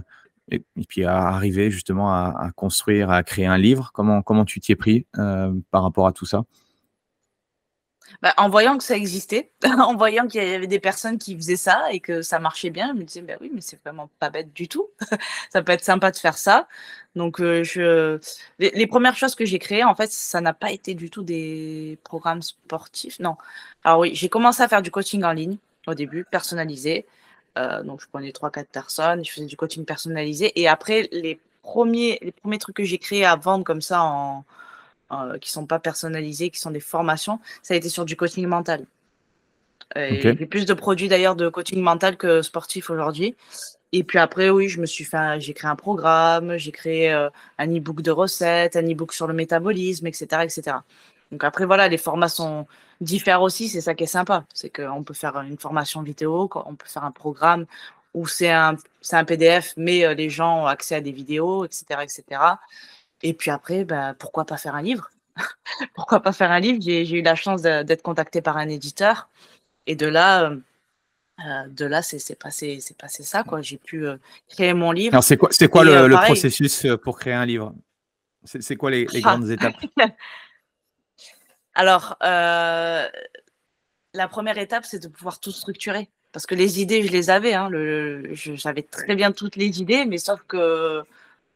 et puis à arriver justement à construire, à créer un livre? Comment tu t'y es pris par rapport à tout ça? Bah, en voyant que ça existait, en voyant qu'il y avait des personnes qui faisaient ça et que ça marchait bien, je me disais: «Bah, oui, mais c'est vraiment pas bête du tout. Ça peut être sympa de faire ça». Donc les 1res choses que j'ai créées, en fait, ça n'a pas été du tout des programmes sportifs, non. Alors oui, j'ai commencé à faire du coaching en ligne au début, personnalisé. Donc je prenais 3 4 personnes, je faisais du coaching personnalisé et après les premiers trucs que j'ai créés à vendre comme ça qui sont pas personnalisés, qui sont des formations, ça a été sur du coaching mental. Ok. Et j'ai plus de produits d'ailleurs de coaching mental que sportif aujourd'hui. Et puis après, oui, j'ai créé un programme, j'ai créé un e-book de recettes, un e-book sur le métabolisme, etc., etc. Donc après, voilà, les formats diffèrent aussi, c'est ça qui est sympa. C'est qu'on peut faire une formation vidéo, on peut faire un programme où c'est un PDF, mais les gens ont accès à des vidéos, etc., etc. Et puis après, bah, pourquoi pas faire un livre? Pourquoi pas faire un livre? J'ai eu la chance d'être contactée par un éditeur et de là, c'est passé ça, quoi. J'ai pu, créer mon livre Alors c'est quoi et le pareil. processus pour créer un livre? C'est quoi les Ah! grandes étapes? Alors, la première étape, c'est de pouvoir tout structurer parce que les idées, je les avais, hein, j'avais très bien toutes les idées, mais sauf que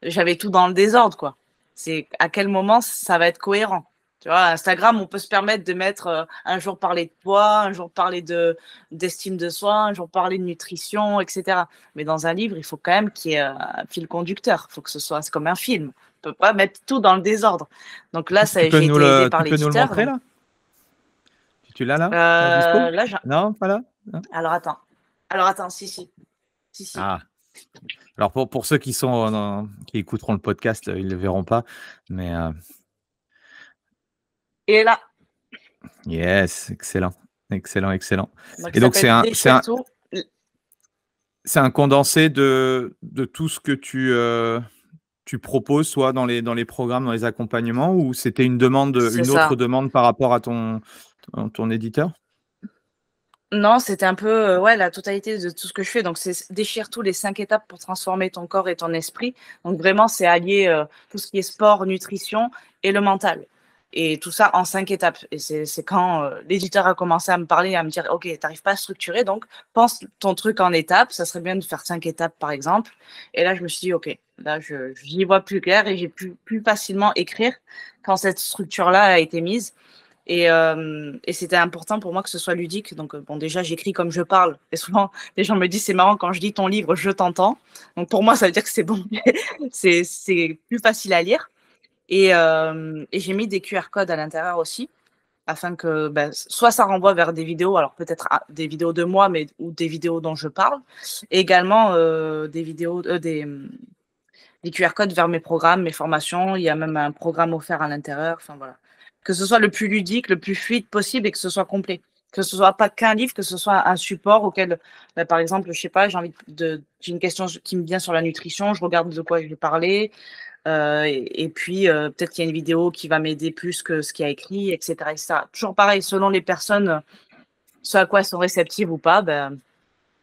j'avais tout dans le désordre, quoi. C'est à quel moment ça va être cohérent? Tu vois? Instagram, on peut se permettre de mettre, un jour parler de poids, un jour parler d'estime de soi, un jour parler de nutrition et cetera. Mais dans un livre, il faut quand même qu'il y ait, un fil conducteur. Il faut que c'est comme un film. On peut pas mettre tout dans le désordre. Donc là, j'ai été aidée par Tu peux nous le l'éditeur, montrer donc là? Tu l'as là, à dispo? là, j'ai Non, pas là? Non. alors attends. Alors attends, si, si. Si, si. Ah. Alors pour ceux qui écouteront le podcast, ils le verront pas, mais Et là, yes, excellent, excellent, excellent. donc Et il donc s'appelle «Déchire tout». c'est un condensé de tout ce que tu proposes, soit dans les programmes, dans les accompagnements, ou c'était C'est une autre ça. demande par rapport à ton éditeur? Non, c'était un peu, ouais, la totalité de tout ce que je fais. Donc c'est déchire tout, les 5 étapes pour transformer ton corps et ton esprit. Donc vraiment, c'est allier, tout ce qui est sport, nutrition et le mental et tout ça en 5 étapes et c'est quand, l'éditeur a commencé à me parler, à me dire: «OK, tu arrives pas à structurer, donc pense ton truc en étapes. Ça serait bien de faire 5 étapes, par exemple». Et là, je me suis dit: «OK, là, j'y vois plus clair» et j'ai pu plus facilement écrire quand cette structure-là a été mise. Et c'était important pour moi que ce soit ludique. Donc, bon, déjà, j'écris comme je parle. Et souvent, les gens me disent, c'est marrant, quand je lis ton livre, je t'entends. Donc, pour moi, ça veut dire que c'est bon. C'est plus facile à lire. Et j'ai mis des QR codes à l'intérieur aussi. afin que soit ça renvoie vers des vidéos, alors peut-être des vidéos de moi, ou des vidéos dont je parle, et également des vidéos, des QR codes vers mes programmes, mes formations. Il y a même un programme offert à l'intérieur. Enfin voilà, que ce soit le plus ludique, le plus fluide possible et que ce soit complet. Que ce soit pas qu'un livre, que ce soit un support auquel, par exemple, je sais pas, j'ai une question qui me vient sur la nutrition, je regarde de quoi je vais parler, et puis peut-être qu'il y a une vidéo qui va m'aider plus que ce qu'il y a écrit, etc., etc. Toujours pareil, selon les personnes, ce à quoi elles sont réceptives ou pas,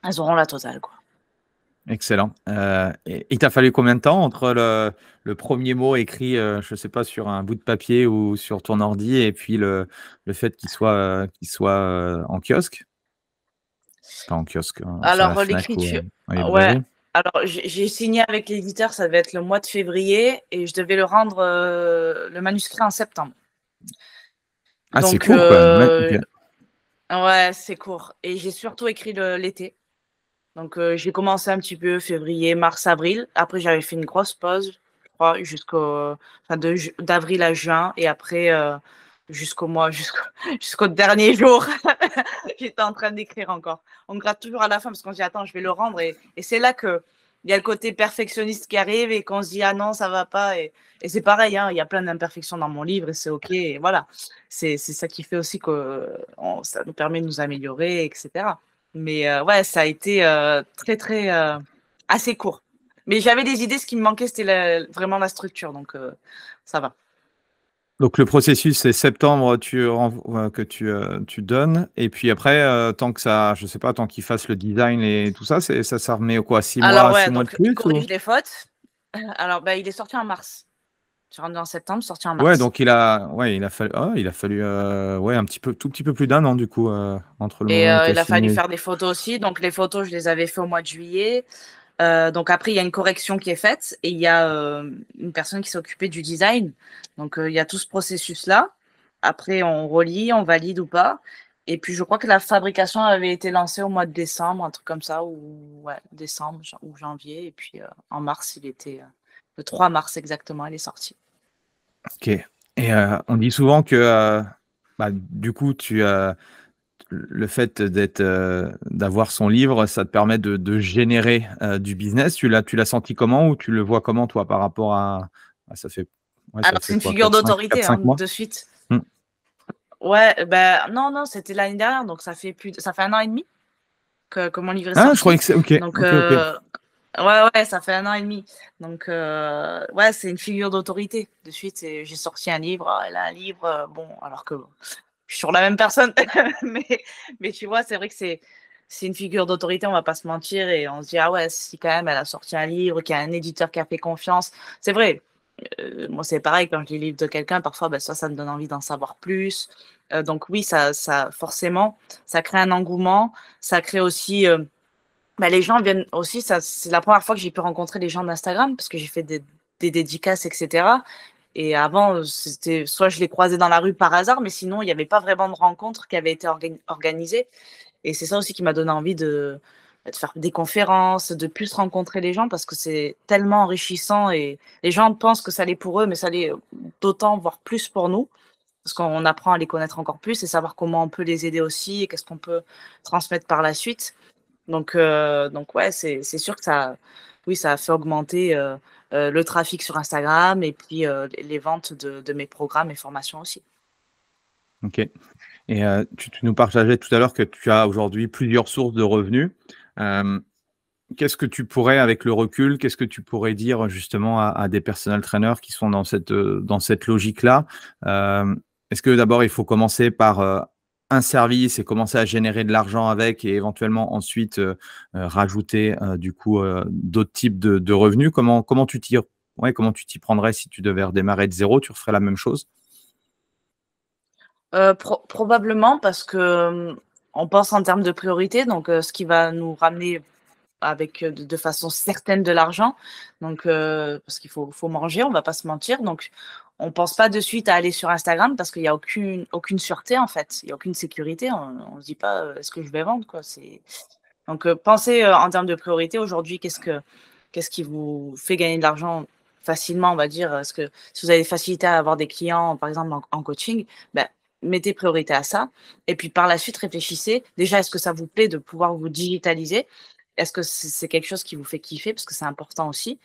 elles auront la totale, quoi. Excellent. Et il t'a fallu combien de temps entre le premier mot écrit, je sais pas, sur un bout de papier ou sur ton ordi, et puis le fait qu'il soit en kiosque? Pas en kiosque, sur la Alors Fnac ou l'écriture, en ouais. librairie? Alors j'ai signé avec l'éditeur, ça devait être le mois de février, et je devais le rendre, le manuscrit en septembre. Ah, c'est Donc court quand même. OK. ouais, c'est court, et j'ai surtout écrit l'été. Donc j'ai commencé un petit peu février, mars, avril. Après, j'avais fait une grosse pause, je crois, d'avril à juin, et après jusqu'au dernier jour, j'étais en train d'écrire encore. On gratte toujours à la fin parce qu'on se dit attends, je vais le rendre, et c'est là que il y a le côté perfectionniste qui arrive et qu'on se dit ah non, ça va pas, et c'est pareil, hein, il y a plein d'imperfections dans mon livre et c'est ok, et voilà. C'est ça qui fait aussi que ça nous permet de nous améliorer, etc. Mais ouais, ça a été très, très assez court. Mais j'avais des idées, ce qui me manquait, c'était vraiment la structure, donc ça va. Donc le processus, c'est septembre, que tu donnes, et puis après, tant que ça, je sais pas, tant qu'il fasse le design et tout ça, ça remet quoi, 6 Alors mois, ouais, 6 mois de donc il plus ou? corrige les fautes. Alors il est sorti en mars. Je suis rendu en septembre, sorti en Ouais, mars. donc il a fallu ouais, tout petit peu plus d'un an du coup, entre le Et moment où tu as il a fallu signé. faire des photos aussi. Donc les photos, je les avais fait au mois de juillet. Donc après, il y a une correction qui est faite, et il y a une personne qui s'est occupée du design. Donc il y a tout ce processus-là. Après, on relit, on valide ou pas. Et puis, je crois que la fabrication avait été lancée au mois de décembre, un truc comme ça, ou ouais, décembre ou janvier. Et puis, en mars, le 3 mars exactement, elle est sortie. OK, et on dit souvent que, du coup, le fait d'avoir son livre, ça te permet de générer, du business. Tu l'as senti comment, ou tu le vois comment toi par rapport ça fait Alors, c'est une quoi, figure 4-5 d'autorité, hein, 4-5 mois? de suite. Mmh. Ouais, non, non, c'était l'année dernière, donc ça fait 1 an et demi que mon livre est Ah, je sorti. croyais que c'est OK, Donc, OK, OK. ouais, ouais, ça fait 1 an et demi. Donc, ouais, c'est une figure d'autorité. De suite, j'ai sorti un livre, ah, elle a un livre, bon, alors que je suis sur la même personne. mais tu vois, c'est vrai que c'est une figure d'autorité, on va pas se mentir, et on se dit, ah ouais, si quand même elle a sorti un livre, qu'il y a un éditeur qui a fait confiance. C'est vrai, moi c'est pareil, quand je lis le livre de quelqu'un, parfois, ça me donne envie d'en savoir plus. Donc oui, ça forcément, ça crée un engouement, ça crée aussi... les gens viennent aussi, c'est la première fois que j'ai pu rencontrer les gens d'Instagram, parce que j'ai fait des dédicaces, etc. Et avant, c'était soit je les croisais dans la rue par hasard, mais sinon, il n'y avait pas vraiment de rencontres qui avaient été organisées. Et c'est ça aussi qui m'a donné envie de faire des conférences, de plus rencontrer les gens, parce que c'est tellement enrichissant, et les gens pensent que ça l'est pour eux, mais ça l'est d'autant, voire plus pour nous, parce qu'on apprend à les connaître encore plus et savoir comment on peut les aider aussi et qu'est-ce qu'on peut transmettre par la suite. Donc ouais, c'est sûr que oui, ça a fait augmenter le trafic sur Instagram, et puis les ventes de mes programmes et formations aussi. OK, et tu nous partageais tout à l'heure que tu as aujourd'hui plusieurs sources de revenus. Qu'est-ce que tu pourrais, avec le recul, qu'est-ce que tu pourrais dire justement à des personal trainers qui sont dans cette logique-là? Est-ce que d'abord il faut commencer par un service et commencer à générer de l'argent avec, et éventuellement ensuite rajouter du coup d'autres types de revenus? Comment tu t'y prendrais si tu devais redémarrer de zéro? Tu referais la même chose? Probablement, parce que on pense en termes de priorité, donc ce qui va nous ramener avec de façon certaine de l'argent. Donc parce qu'il faut manger, on va pas se mentir. Donc on pense pas de suite à aller sur Instagram, parce qu'il y a aucune sûreté, en fait. Il y a aucune sécurité. On se dit pas est-ce que je vais vendre, quoi. Donc pensez en termes de priorité aujourd'hui. Qu'est-ce qui vous fait gagner de l'argent facilement, on va dire? Est-ce que si vous avez des facilités à avoir des clients, par exemple en coaching, mettez priorité à ça. Et puis par la suite, réfléchissez. Déjà, est-ce que ça vous plaît de pouvoir vous digitaliser? Est-ce que c'est quelque chose qui vous fait kiffer? Parce que c'est important aussi.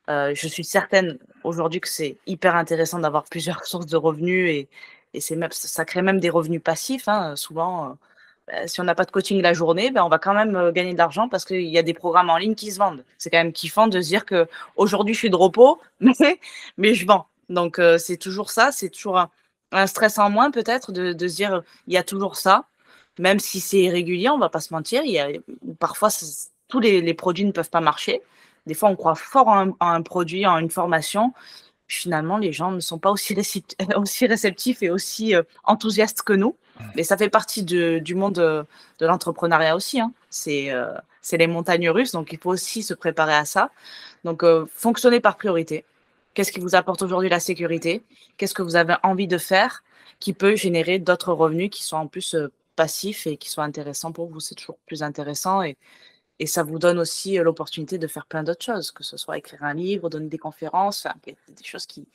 Je suis certaine aujourd'hui que c'est hyper intéressant d'avoir plusieurs sources de revenus et ça crée même des revenus passifs, hein. Souvent, si on n'a pas de coaching la journée, on va quand même gagner de l'argent parce qu'il y a des programmes en ligne qui se vendent. C'est quand même kiffant de se dire qu'aujourd'hui, je suis de repos, mais je vends. Donc, c'est toujours ça. C'est toujours un stress en moins peut-être de se dire il y a toujours ça. Même si c'est irrégulier, on ne va pas se mentir. Parfois, tous les produits ne peuvent pas marcher. Des fois, on croit fort en un produit, en une formation. Finalement, les gens ne sont pas aussi réceptifs et aussi enthousiastes que nous. Mais ça fait partie du monde de l'entrepreneuriat aussi, hein. C'est les montagnes russes, donc il faut aussi se préparer à ça. Donc, fonctionnez par priorité. Qu'est-ce qui vous apporte aujourd'hui la sécurité? Qu'est-ce que vous avez envie de faire qui peut générer d'autres revenus qui sont en plus passifs et qui sont intéressants pour vous? C'est toujours plus intéressant et ça vous donne aussi l'opportunité de faire plein d'autres choses, que ce soit écrire un livre, donner des conférences, des choses qui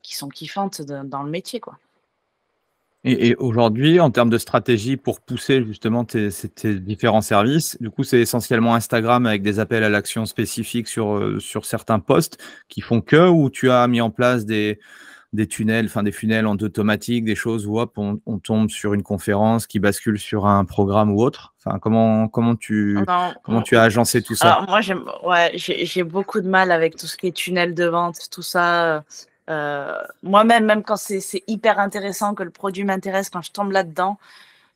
sont kiffantes dans le métier, quoi. Et aujourd'hui, en termes de stratégie pour pousser justement tes différents services, du coup, c'est essentiellement Instagram avec des appels à l'action spécifiques sur certains posts qui font que, ou tu as mis en place des tunnels, des funnels en automatique, des choses où hop, on tombe sur une conférence qui bascule sur un programme ou autre. Comment tu as agencé tout ça? Alors moi, j'ai beaucoup de mal avec tout ce qui est tunnel de vente, tout ça. Moi-même, même quand c'est hyper intéressant, que le produit m'intéresse, quand je tombe là-dedans,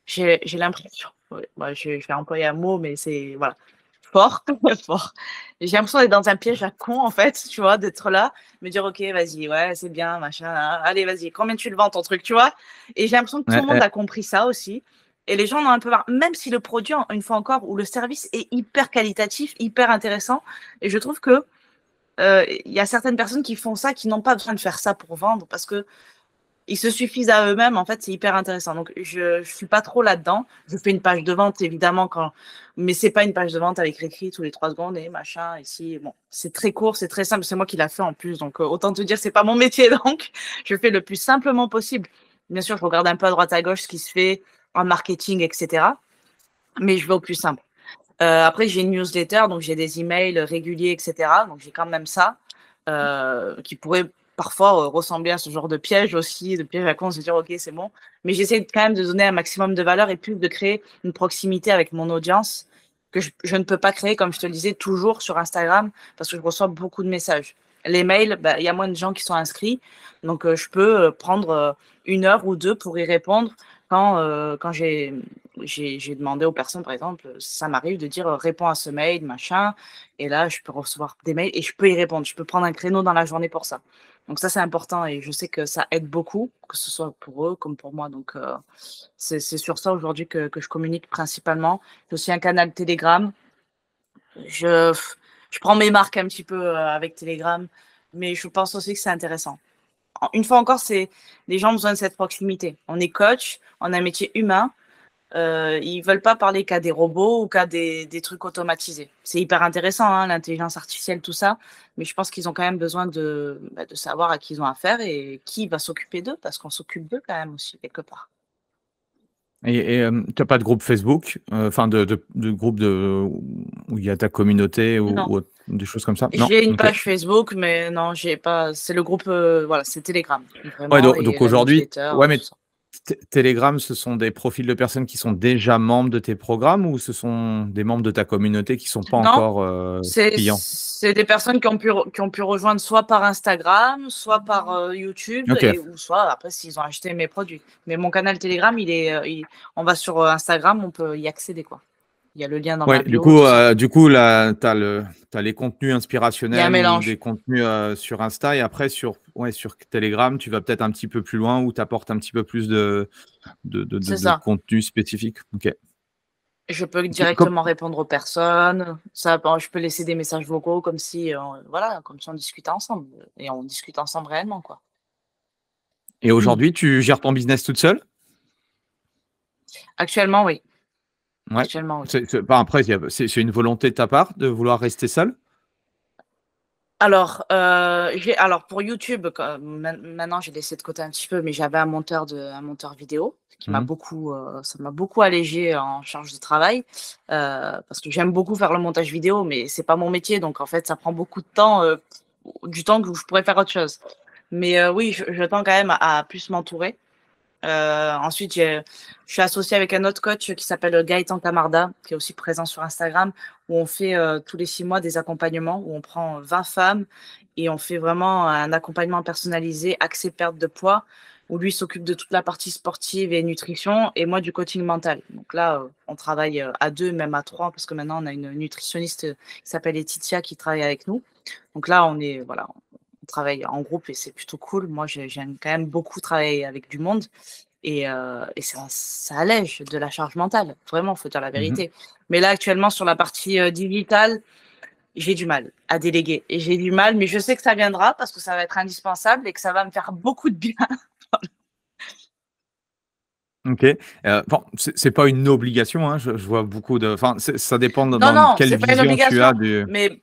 j'ai l'impression, je vais employer un mot, mais c'est voilà, fort, fort. J'ai l'impression d'être dans un piège à con, en fait, tu vois, d'être là, me dire, ok, vas-y, ouais, c'est bien, machin, allez, vas-y, combien tu le vends ton truc, tu vois? Et j'ai l'impression que tout le monde a compris ça aussi. Et les gens en ont un peu marre, même si le produit, une fois encore, ou le service est hyper qualitatif, hyper intéressant. Et je trouve que il y a certaines personnes qui font ça, qui n'ont pas besoin de faire ça pour vendre parce que ils se suffisent à eux-mêmes. En fait, c'est hyper intéressant. Donc, je suis pas trop là-dedans. Je fais une page de vente, évidemment, mais c'est pas une page de vente avec écrit tous les 3 secondes et machin. Ici, bon, c'est très court, c'est très simple. C'est moi qui l'a fait en plus. Donc, autant te dire, c'est pas mon métier. Donc, je fais le plus simplement possible. Bien sûr, je regarde un peu à droite à gauche ce qui se fait en marketing, etc. Mais je vais au plus simple. Après, j'ai une newsletter, donc j'ai des emails réguliers, etc. Donc, j'ai quand même ça qui pourrait parfois ressembler à ce genre de piège aussi, de piège à con, se dire ok, c'est bon. Mais j'essaie quand même de donner un maximum de valeur et plus de créer une proximité avec mon audience que je ne peux pas créer, comme je te le disais, toujours sur Instagram parce que je reçois beaucoup de messages. Les mails, il y a moins de gens qui sont inscrits, donc je peux prendre 1 heure ou 2 pour y répondre quand j'ai demandé aux personnes, par exemple, ça m'arrive de dire réponds à ce mail, machin, et là je peux recevoir des mails et je peux y répondre. Je peux prendre un créneau dans la journée pour ça. Donc ça, c'est important et je sais que ça aide beaucoup, que ce soit pour eux comme pour moi. Donc c'est sur ça aujourd'hui que je communique principalement. J'ai aussi un canal Telegram. Je prends mes marques un petit peu avec Telegram, mais je pense aussi que c'est intéressant. Une fois encore, les gens ont besoin de cette proximité. On est coach, on a un métier humain. Ils veulent pas parler qu'à des robots ou qu'à des trucs automatisés. C'est hyper intéressant, hein, l'intelligence artificielle, tout ça, mais je pense qu'ils ont quand même besoin de savoir à qui ils ont affaire et qui va s'occuper d'eux, parce qu'on s'occupe d'eux quand même aussi, quelque part. Et tu n'as pas de groupe Facebook, de groupe où il y a ta communauté ou des choses comme ça? Non? J'ai une page Facebook, mais non, j'ai pas. C'est le groupe, voilà, c'est Telegram. Vraiment, Ouais, donc aujourd'hui, mais tout Telegram, ce sont des profils de personnes qui sont déjà membres de tes programmes ou ce sont des membres de ta communauté qui ne sont pas encore clients? C'est des personnes qui ont pu rejoindre soit par Instagram, soit par YouTube, ou soit après s'ils ont acheté mes produits. Mais mon canal Telegram, on va sur Instagram, on peut y accéder, quoi. Il y a le lien dans ma bio. Du coup, là, tu as les contenus inspirationnels ou des contenus sur Insta et après sur Telegram, tu vas peut-être un petit peu plus loin où tu apportes un petit peu plus de contenu spécifique. Ok. Je peux directement répondre aux personnes. Je peux laisser des messages vocaux comme si on discutait ensemble. Et on discute ensemble réellement, quoi. Et aujourd'hui, tu gères ton business toute seule? Actuellement, oui. Ouais. Actuellement, oui. Après, c'est une volonté de ta part de vouloir rester seule? Alors, alors pour YouTube, maintenant j'ai laissé de côté un petit peu, mais j'avais un monteur vidéo qui m'a Mmh. beaucoup, ça m'a beaucoup allégé en charge de travail, parce que j'aime beaucoup faire le montage vidéo, mais c'est pas mon métier, donc en fait ça prend beaucoup de temps, du temps où je pourrais faire autre chose. Mais oui, je tends quand même à plus m'entourer. Ensuite, je suis associée avec un autre coach qui s'appelle Gaëtan Camarda, qui est aussi présent sur Instagram, où on fait tous les 6 mois des accompagnements, où on prend 20 femmes et on fait vraiment un accompagnement personnalisé, axé perte de poids, où lui s'occupe de toute la partie sportive et nutrition, et moi du coaching mental. Donc là, on travaille à 2, même à 3, parce que maintenant on a une nutritionniste qui s'appelle Laetitia qui travaille avec nous. Donc là, voilà, on travaille en groupe et c'est plutôt cool. Moi, j'aime quand même beaucoup travailler avec du monde et ça allège de la charge mentale. Vraiment, faut dire la Mmh. vérité. Mais là, actuellement, sur la partie digitale, j'ai du mal à déléguer et j'ai du mal, mais je sais que ça viendra parce que ça va être indispensable et que ça va me faire beaucoup de bien. OK. Bon, c'est pas une obligation, hein, je vois beaucoup de enfin, ça dépend Non, dans non, quelle c'est pas une vision tu as obligation, du mais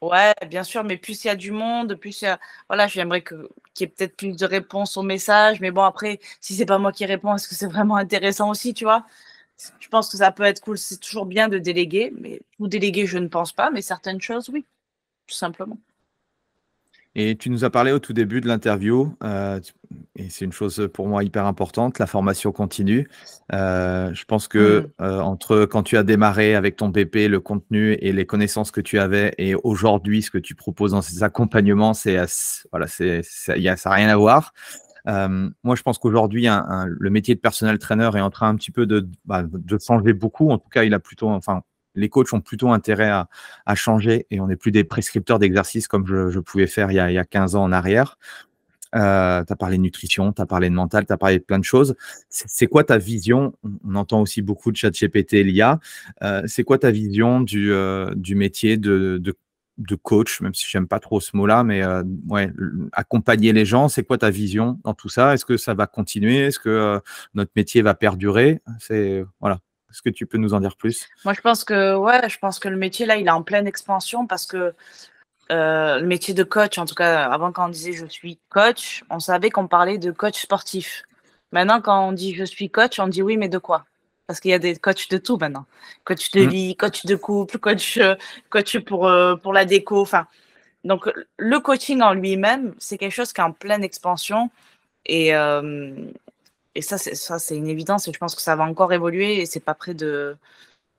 ouais, bien sûr, mais plus il y a du monde, plus il y a voilà, j'aimerais qu'il y ait peut-être plus de réponses aux messages, mais bon après, si c'est pas moi qui réponds, est-ce que c'est vraiment intéressant aussi, tu vois? Je pense que ça peut être cool, c'est toujours bien de déléguer, mais tout déléguer, je ne pense pas, mais certaines choses, oui, tout simplement. et tu nous as parlé au tout début de l'interview, tu et c'est une chose, pour moi hyper importante, la formation continue. Je pense que, Mmh. entre quand tu as démarré avec ton BP, le contenu et les connaissances que tu avais et aujourd'hui ce que tu proposes dans ces accompagnements, c'est ass voilà, c'est ça a rien à voir. Moi, je pense qu'aujourd'hui, le métier de personal trainer est en train un petit peu de changer beaucoup. En tout cas, il a plutôt, enfin, les coachs ont plutôt intérêt à changer et on n'est plus des prescripteurs d'exercices comme je pouvais faire il y a 15 ans en arrière. Tu as parlé de nutrition, tu as parlé de mental, tu as parlé de plein de choses. C'est quoi ta vision? On entend aussi beaucoup de ChatGPT et l'IA. C'est quoi ta vision du métier de coach, même si j'aime pas trop ce mot-là, mais ouais, accompagner les gens, c'est quoi ta vision dans tout ça? Est-ce que ça va continuer? Est-ce que notre métier va perdurer? Voilà. Est-ce que tu peux nous en dire plus? Moi, je pense que ouais, je pense que le métier là, il est en pleine expansion parce que, le métier de coach, en tout cas, avant quand on disait: «Je suis coach», on savait qu'on parlait de coach sportif. Maintenant, quand on dit: «Je suis coach», on dit: «Oui, mais de quoi?» Parce qu'il y a des coachs de tout maintenant. Coach de Mmh. vie, coach de couple, coach pour la déco, enfin donc le coaching en lui-même, c'est quelque chose qui est en pleine expansion et hem et ça c'est une évidence et je pense que ça va encore évoluer et c'est pas près de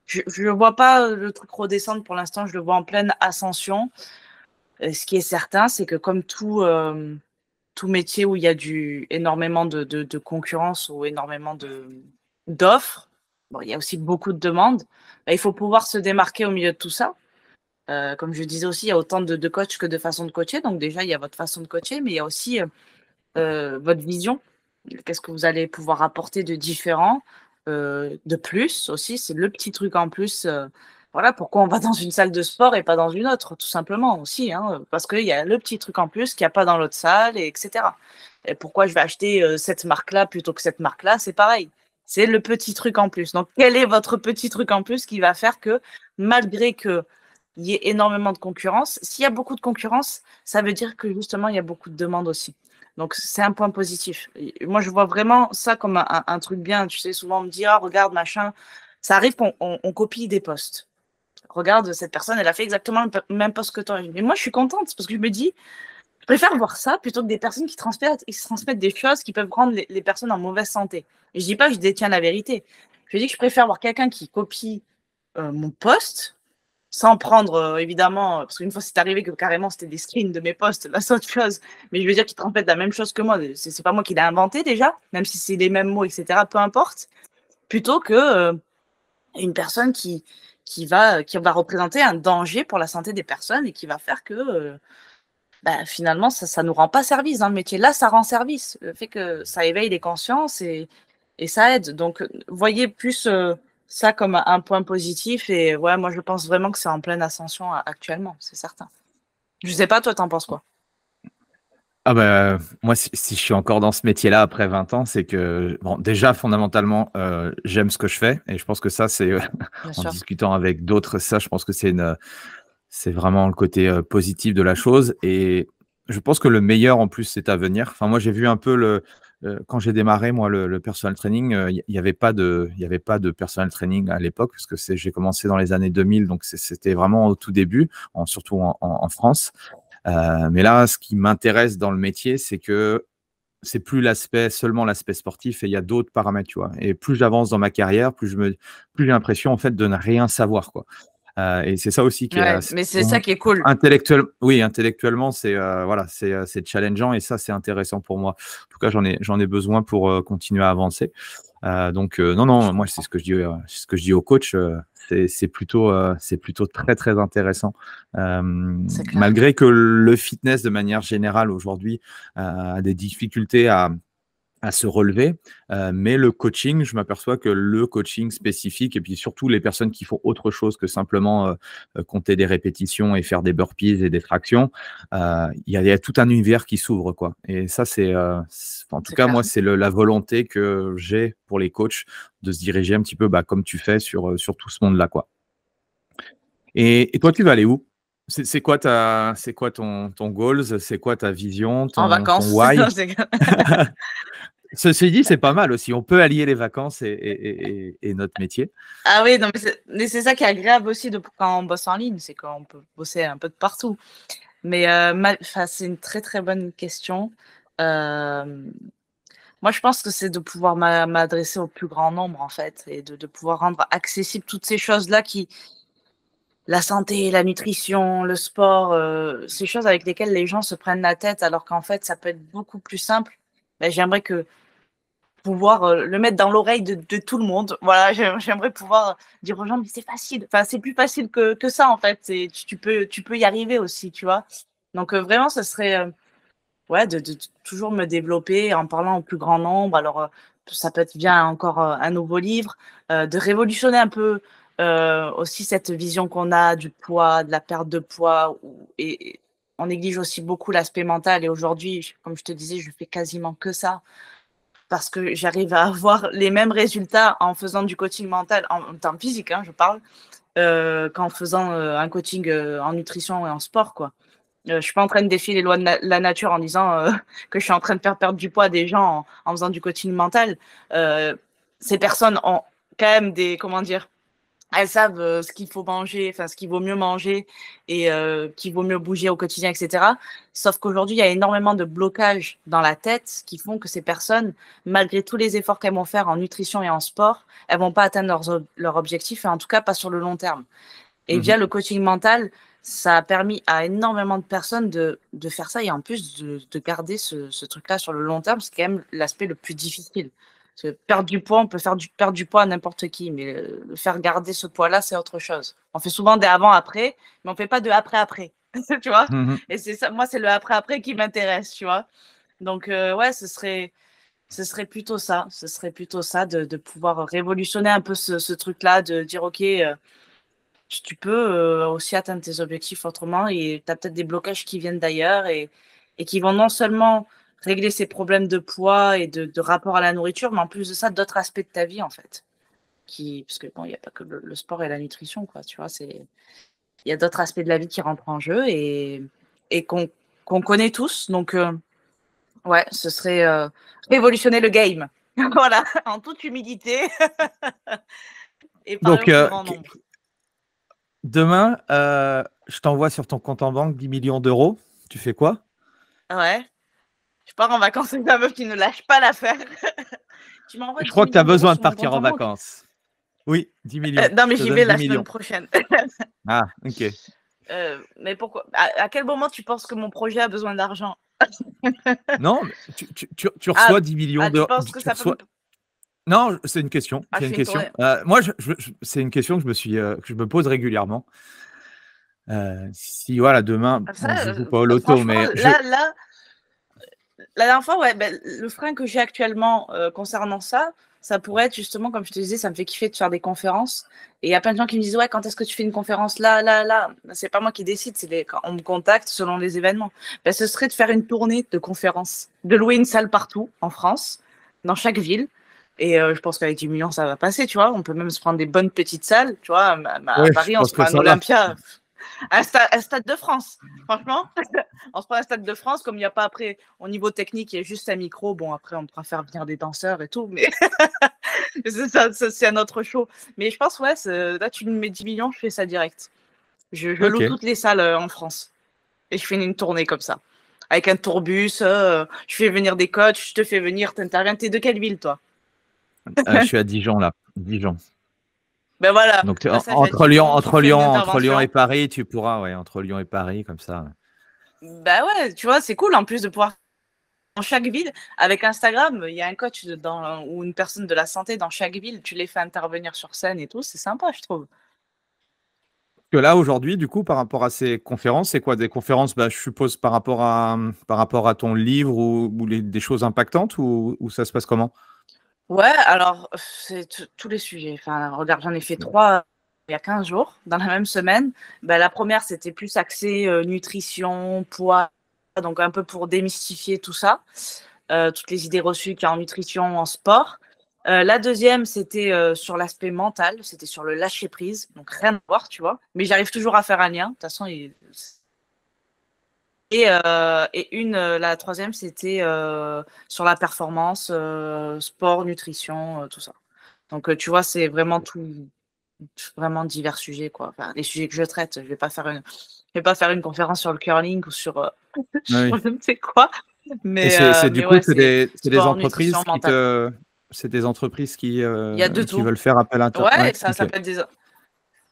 je vois pas le truc redescendre pour l'instant, je le vois en pleine ascension. Ce qui est certain, c'est que comme tout métier où il y a énormément de concurrence ou énormément d'offres, bon, il y a aussi beaucoup de demandes, bah, il faut pouvoir se démarquer au milieu de tout ça. Comme je disais aussi, il y a autant de coachs que de façons de coacher. Donc déjà, il y a votre façon de coacher, mais il y a aussi, votre vision. Qu'est-ce que vous allez pouvoir apporter de différent, de plus aussi? C'est le petit truc en plus, voilà, pourquoi on va dans une salle de sport et pas dans une autre, tout simplement aussi, hein, parce qu'il y a le petit truc en plus qu'il y a pas dans l'autre salle et cetera. Et pourquoi je vais acheter, cette marque-là plutôt que cette marque-là? C'est pareil. C'est le petit truc en plus. Donc quel est votre petit truc en plus qui va faire que malgré qu'il y ait énormément de concurrence, s'il y a beaucoup de concurrence, ça veut dire que justement il y a beaucoup de demandes aussi. Donc c'est un point positif. Et moi, je vois vraiment ça comme un truc bien. Tu sais, souvent on me dit: «Ah regarde machin». Ça arrive qu'on copie des posts. «Regarde, cette personne, elle a fait exactement le même post que toi». Mais moi, je suis contente parce que je me dis: «Je préfère voir ça plutôt que des personnes qui se transmettent des choses qui peuvent rendre les personnes en mauvaise santé». Et je dis pas que je détiens la vérité. Je dis que je préfère voir quelqu'un qui copie, mon post sans prendre, évidemment, parce qu'une fois c'est arrivé que carrément c'était des screens de mes posts, là c'est autre chose. Mais je veux dire qu'ils transmettent la même chose que moi, c'est pas moi qui l'ai inventé déjà, même si c'est les mêmes mots et cetera, peu importe. Plutôt que, une personne qui va représenter un danger pour la santé des personnes et qui va faire que, bah, finalement ça nous rend pas service dans le métier. Là, ça rend service. Le fait que ça éveille les consciences et ça aide. Donc, voyez plus, ça comme un point positif et ouais, moi je pense vraiment que c'est en pleine ascension actuellement, c'est certain. Je sais pas, toi, tu en penses quoi? Ah bah, moi, si je suis encore dans ce métier-là après 20 ans, c'est que, bon, déjà fondamentalement, j'aime ce que je fais et je pense que ça, c'est, Bien en sûr. discutant avec d'autres, ça, je pense que C'est vraiment le côté positif de la chose. Et je pense que le meilleur, en plus, c'est à venir. Enfin, moi, j'ai vu un peu quand j'ai démarré, moi, le personal training, il n'y avait pas de personal training à l'époque, parce que j'ai commencé dans les années 2000, donc c'était vraiment au tout début, surtout en France. Mais là, ce qui m'intéresse dans le métier, c'est que c'est plus seulement l'aspect sportif, et il y a d'autres paramètres, tu vois. Et plus j'avance dans ma carrière, plus j'ai l'impression, en fait, de ne rien savoir, quoi. Et c'est ça aussi qui est Ouais, mais c'est ça qui est cool. intellectuellement, c'est voilà, c'est challengeant, et ça, c'est intéressant pour moi. En tout cas, j'en ai besoin pour continuer à avancer. Donc non, moi, c'est ce que je dis aux coachs. C'est plutôt très très intéressant. Malgré que le fitness de manière générale aujourd'hui a des difficultés à se relever, mais le coaching, je m'aperçois que le coaching spécifique, et puis surtout les personnes qui font autre chose que simplement compter des répétitions et faire des burpees et des tractions, il y a tout un univers qui s'ouvre, quoi. Et ça, en tout cas, moi, c'est la volonté que j'ai pour les coachs de se diriger un petit peu comme tu fais sur tout ce monde-là, quoi. Et toi, tu vas aller où? C'est quoi ton goals? C'est quoi ta vision, En vacances. ton why? Ceci dit, c'est pas mal aussi. On peut allier les vacances et notre métier. Ah oui, non, mais c'est ça qui est agréable aussi quand on bosse en ligne, c'est qu'on peut bosser un peu de partout. Mais c'est une très très bonne question. Moi, je pense que c'est de pouvoir m'adresser au plus grand nombre, en fait, et de pouvoir rendre accessible toutes ces choses-là la santé, la nutrition, le sport, ces choses avec lesquelles les gens se prennent la tête, alors qu'en fait, ça peut être beaucoup plus simple. J'aimerais pouvoir le mettre dans l'oreille de tout le monde. Voilà, j'aimerais pouvoir dire aux gens, mais c'est facile. Enfin, c'est plus facile que ça, en fait. Tu peux y arriver aussi, tu vois. Donc, vraiment, ce serait de toujours me développer en parlant au plus grand nombre. Alors, ça peut être bien encore un nouveau livre, de révolutionner un peu aussi cette vision qu'on a du poids, de la perte de poids. Et on néglige aussi beaucoup l'aspect mental. Et aujourd'hui, comme je te disais, je fais quasiment que ça, parce que j'arrive à avoir les mêmes résultats en faisant du coaching mental, en termes physiques, je parle, qu'en faisant un coaching en nutrition et en sport, quoi. Je ne suis pas en train de défier les lois de la nature en disant que je suis en train de faire perdre du poids à des gens en faisant du coaching mental. Ces personnes ont quand même elles savent ce qu'il faut manger, enfin ce qu'il vaut mieux manger et qu'il vaut mieux bouger au quotidien, etc. Sauf qu'aujourd'hui, il y a énormément de blocages dans la tête qui font que ces personnes, malgré tous les efforts qu'elles vont faire en nutrition et en sport, elles vont pas atteindre leur objectif, et en tout cas pas sur le long terme. Et via le coaching mental, ça a permis à énormément de personnes de faire ça, et en plus de garder ce truc-là sur le long terme, c'est quand même l'aspect le plus difficile. Parce que perdre du poids, on peut perdre du poids à n'importe qui, mais le faire garder ce poids-là, c'est autre chose. On fait souvent des avant-après, mais on fait pas de après-après, tu vois. Et c'est ça, moi, c'est le après-après qui m'intéresse, tu vois. Donc, ce serait plutôt ça. Ce serait plutôt ça, de pouvoir révolutionner un peu ce truc-là, de dire, OK, tu peux aussi atteindre tes objectifs autrement, et tu as peut-être des blocages qui viennent d'ailleurs et qui vont non seulement régler ces problèmes de poids et de rapport à la nourriture, mais en plus de ça, d'autres aspects de ta vie, en fait. Parce que bon, il n'y a pas que le sport et la nutrition, quoi, tu vois, il y a d'autres aspects de la vie qui rentrent en jeu et qu'on connaît tous. Donc, ce serait révolutionner le game. Voilà, en toute humilité. Et parler au plus grand nombre. Demain, je t'envoie sur ton compte en banque 10 millions d'euros. Tu fais quoi? Ouais. Je pars en vacances avec ma meuf qui ne lâche pas l'affaire. Je crois que tu as besoin de partir en vacances. Oui, 10 millions. Non, mais j'y vais la semaine prochaine. Ah, ok. Mais pourquoi? À quel moment tu penses que mon projet a besoin d'argent? Non, tu reçois 10 millions d'euros. Tu penses que ça peut... Non, c'est une question. C'est une question. Moi, c'est une question que je me pose régulièrement. Si voilà, demain, je joue pas au loto, mais la dernière fois, le frein que j'ai actuellement concernant ça pourrait être justement, comme je te disais, ça me fait kiffer de faire des conférences. Et il y a plein de gens qui me disent, ouais, quand est-ce que tu fais une conférence là? C'est pas moi qui décide, quand on me contacte selon les événements. Ce serait de faire une tournée de conférences, de louer une salle partout en France, dans chaque ville. Et je pense qu'avec 10 millions, ça va passer, tu vois. On peut même se prendre des bonnes petites salles, tu vois. À Paris, on se prend un Olympia. Un Stade de France, franchement. On se prend un Stade de France, comme il n'y a pas après, au niveau technique, il y a juste un micro. Bon, après, on pourra faire venir des danseurs et tout, mais c'est un autre show. Mais je pense, ouais, là, tu me mets 10 millions, je fais ça direct. Je loue Ok. toutes les salles en France. Et je fais une tournée comme ça. Avec un tourbus, je fais venir des coachs, je te fais venir, t'interviens. T'es de quelle ville, toi? Je suis à Dijon, là. Dijon. Ben voilà, Donc, passage à Dijon, tu fais une entre Lyon et intervention. Paris, tu pourras, ouais, entre Lyon et Paris, comme ça. Ben ouais, tu vois, c'est cool en plus de pouvoir dans chaque ville. Avec Instagram, il y a un coach ou une personne de la santé dans chaque ville. Tu les fais intervenir sur scène et tout. C'est sympa, je trouve. Que là, aujourd'hui, du coup, par rapport à ces conférences, c'est quoi des conférences, bah, je suppose, par rapport à ton livre ou des choses impactantes ou ça se passe comment? Ouais, alors, c'est tous les sujets. Enfin, regarde, j'en ai fait 3 il y a 15 jours, dans la même semaine. Ben, la première, c'était plus axé nutrition, poids, donc un peu pour démystifier tout ça, toutes les idées reçues qu'il y a en nutrition, en sport. La deuxième, c'était sur l'aspect mental, c'était sur le lâcher prise, donc rien à voir, tu vois. Mais j'arrive toujours à faire un lien. De toute façon, et la troisième, c'était sur la performance, sport, nutrition, tout ça. Donc, tu vois, c'est vraiment vraiment divers sujets, quoi. Enfin, les sujets que je traite. Je vais pas faire une conférence sur le curling ou sur Oui. je ne sais quoi. Et du Mais coup, ouais, c'est c'est des sport, nutrition, entreprises mental. c'est des entreprises Il y a de qui tout. veulent faire appel à toi. Ouais, Ouais, ça ok. peut être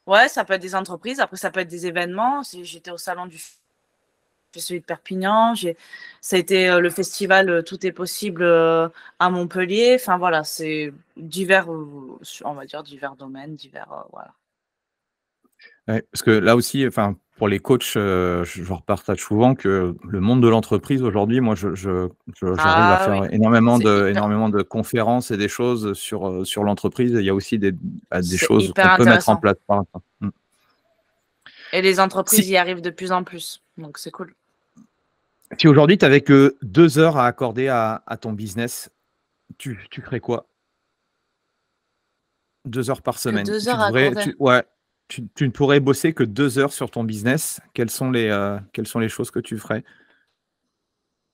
ouais, ça peut être des entreprises. Après, ça peut être des événements. J'étais au salon j'ai celui de Perpignan, ça a été le festival Tout est possible à Montpellier. Enfin voilà, c'est divers, on va dire divers domaines, voilà. Ouais, parce que là aussi, enfin, pour les coachs, je repartage souvent que le monde de l'entreprise aujourd'hui, moi, j'arrive à Ah oui, faire c'est hyper, énormément de conférences et des choses sur l'entreprise. Il y a aussi des c'est choses hyper qu'on peut mettre en intéressant. place par l'instant. Et les entreprises Si, y arrivent de plus en plus, donc c'est cool. si aujourd'hui, tu n'avais que 2 heures à accorder à ton business, tu ferais quoi? 2 heures par Que semaine. 2 heures à accorder. Ouais, tu ne pourrais bosser que 2 heures sur ton business. Quelles sont les choses que tu ferais?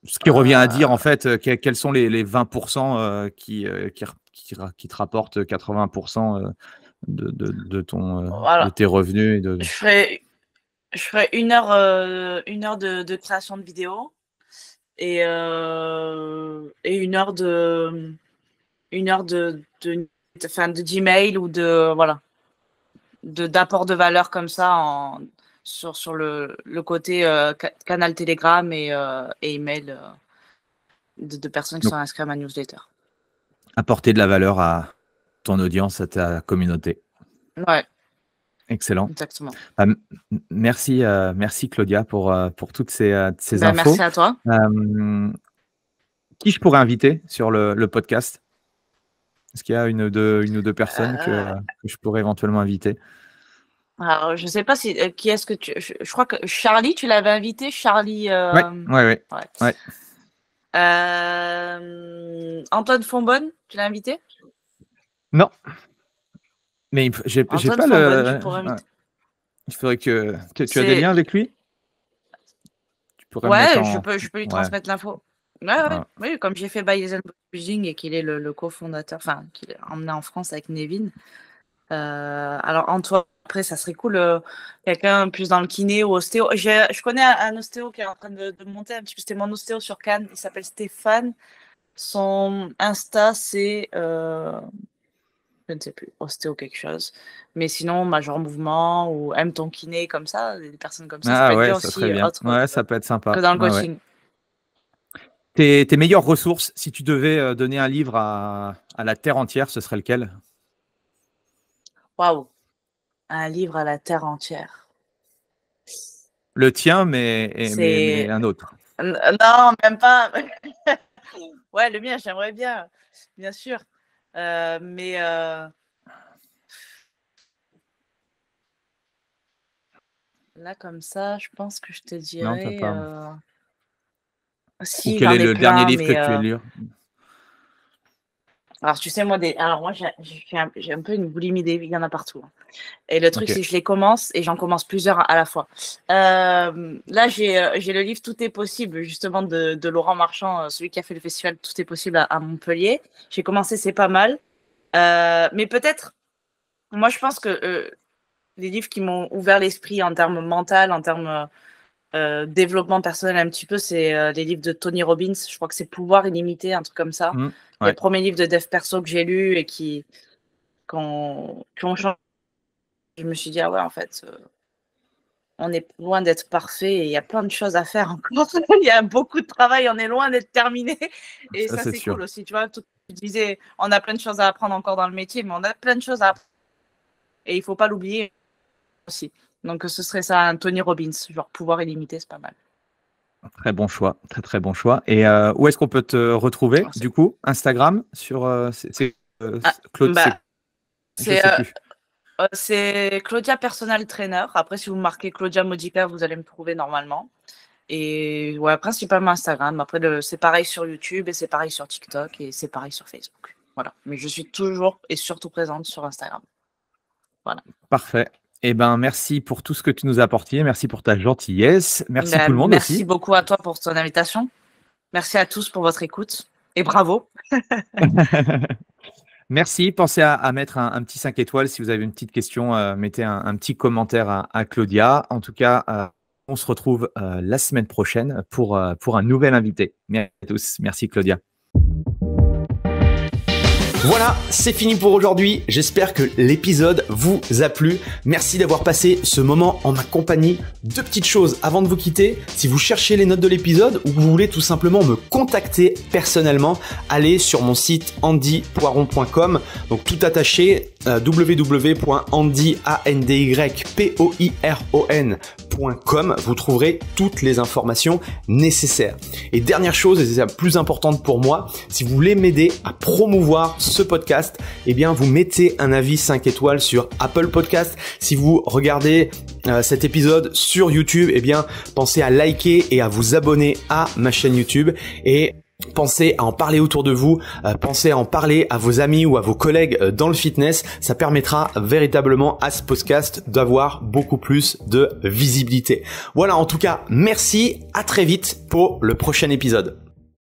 Ce qui revient à dire, en Euh, fait, quels sont les 20% qui te rapportent 80% de voilà, tes revenus et de je ferai, je ferai 1 heure de création de vidéo et 1 heure enfin, de Gmail ou voilà, d'apport de valeur comme ça sur le côté canal Telegram et email de personnes qui donc sont inscrites à ma newsletter. apporter de la valeur à ton audience, à ta communauté. Ouais, Excellent. exactement. Ah, merci Claudia pour toutes ces Ben, infos. merci à toi. Qui je pourrais inviter sur le podcast? Est-ce qu'il y a une ou deux personnes Euh, que je pourrais éventuellement inviter? alors, je sais pas si qui est-ce que je crois que Charlie, tu l'avais invité, Charlie. Ouais, ouais, ouais, Ouais. ouais. Antoine Fonbonne, tu l'as invité? Non, mais j'ai Antoine pas Fonbonne, tu le. pourrais Ouais. inviter. Il faudrait que tu as des liens C'est avec lui? Tu pourrais me mettre Ouais, en. je peux lui Ouais. transmettre l'info. Ouais, ouais, Ouais. oui, comme j'ai fait Bayesian Publishing et qu'il est le cofondateur, enfin, qu'il est emmené en France avec Nevin. Alors, Antoine, après, ça serait cool, quelqu'un plus dans le kiné ou ostéo. Je connais un ostéo qui est en train de monter un petit peu. C'était mon ostéo sur Cannes. Il s'appelle Stéphane. Son Insta, c'est, je ne sais plus, ostéo quelque chose. Mais sinon, Major Mouvement ou Aime ton kiné, comme ça, des personnes comme ça peut Ah être ouais, bien ça serait aussi, bien. autre Ouais, ça peut être que sympa. dans le Ouais, ouais. coaching. Tes meilleures ressources, si tu devais donner un livre à la terre entière, ce serait lequel? Waouh, un livre à la terre entière. Le tien, mais C'est un autre. Non, même pas. Ouais, le mien, j'aimerais bien sûr. Mais là, comme ça, je pense que je te Non, t'as dirais. pas. Ou Si, quel j'en est ai le dernier plein, livre que mais tu as lu? Alors, tu sais, moi, j'ai un peu une boulimie il y en a partout, hein. Et le truc, Ok. c'est que je les commence et j'en commence plusieurs à la fois. Là, j'ai le livre Tout est possible, justement, de Laurent Marchand, celui qui a fait le festival Tout est possible à Montpellier. J'ai commencé, c'est pas mal. Mais peut-être, moi, je pense que les livres qui m'ont ouvert l'esprit en termes mental, en termes développement personnel un petit peu, c'est les livres de Tony Robbins. Je crois que c'est Pouvoir illimité, un truc comme ça. Les Ouais, premiers livres de dev perso que j'ai lus et qui ont changé. Je me suis dit, ah ouais, en fait, on est loin d'être parfait et il y a plein de choses à faire encore. Il y a beaucoup de travail, on est loin d'être terminé. Et ça ça, c'est c'est sûr. cool aussi. Tu vois, tu disais, on a plein de choses à apprendre encore dans le métier, mais on a plein de choses à apprendre. Et il faut pas l'oublier aussi. Donc, ce serait ça, un Tony Robbins, genre Pouvoir illimité, c'est pas mal. Très bon choix, très très bon choix. Et où est-ce qu'on peut te retrouver Alors, du coup? Instagram sur ah, Claude, bah, je c'est sais plus. c'est Claudia Personal Trainer. Après, si vous marquez Claudia Modica, vous allez me trouver normalement. Et ouais, principalement Instagram. Après, c'est pareil sur YouTube et c'est pareil sur TikTok et c'est pareil sur Facebook. Voilà. Mais je suis toujours et surtout présente sur Instagram. Voilà. Parfait. Eh ben, merci pour tout ce que tu nous as apporté. Merci pour ta gentillesse. Merci tout le monde Merci aussi. beaucoup à toi pour ton invitation. Merci à tous pour votre écoute et bravo. Merci. Pensez à mettre un petit 5 étoiles si vous avez une petite question. Mettez un petit commentaire à Claudia. En tout cas, on se retrouve la semaine prochaine pour un nouvel invité. Merci à tous. Merci Claudia. Voilà, c'est fini pour aujourd'hui. J'espère que l'épisode vous a plu. Merci d'avoir passé ce moment en ma compagnie. Deux petites choses avant de vous quitter. Si vous cherchez les notes de l'épisode ou que vous voulez tout simplement me contacter personnellement, allez sur mon site andypoiron.com. Donc tout attaché, www.andypoiron.com. Vous trouverez toutes les informations nécessaires. Et dernière chose, et c'est la plus importante pour moi, si vous voulez m'aider à promouvoir ce podcast, eh bien vous mettez un avis 5 étoiles sur Apple Podcast. Si vous regardez cet épisode sur YouTube, eh bien pensez à liker et à vous abonner à ma chaîne YouTube et pensez à en parler autour de vous, pensez à en parler à vos amis ou à vos collègues dans le fitness. Ça permettra véritablement à ce podcast d'avoir beaucoup plus de visibilité. Voilà, en tout cas, merci, à très vite pour le prochain épisode.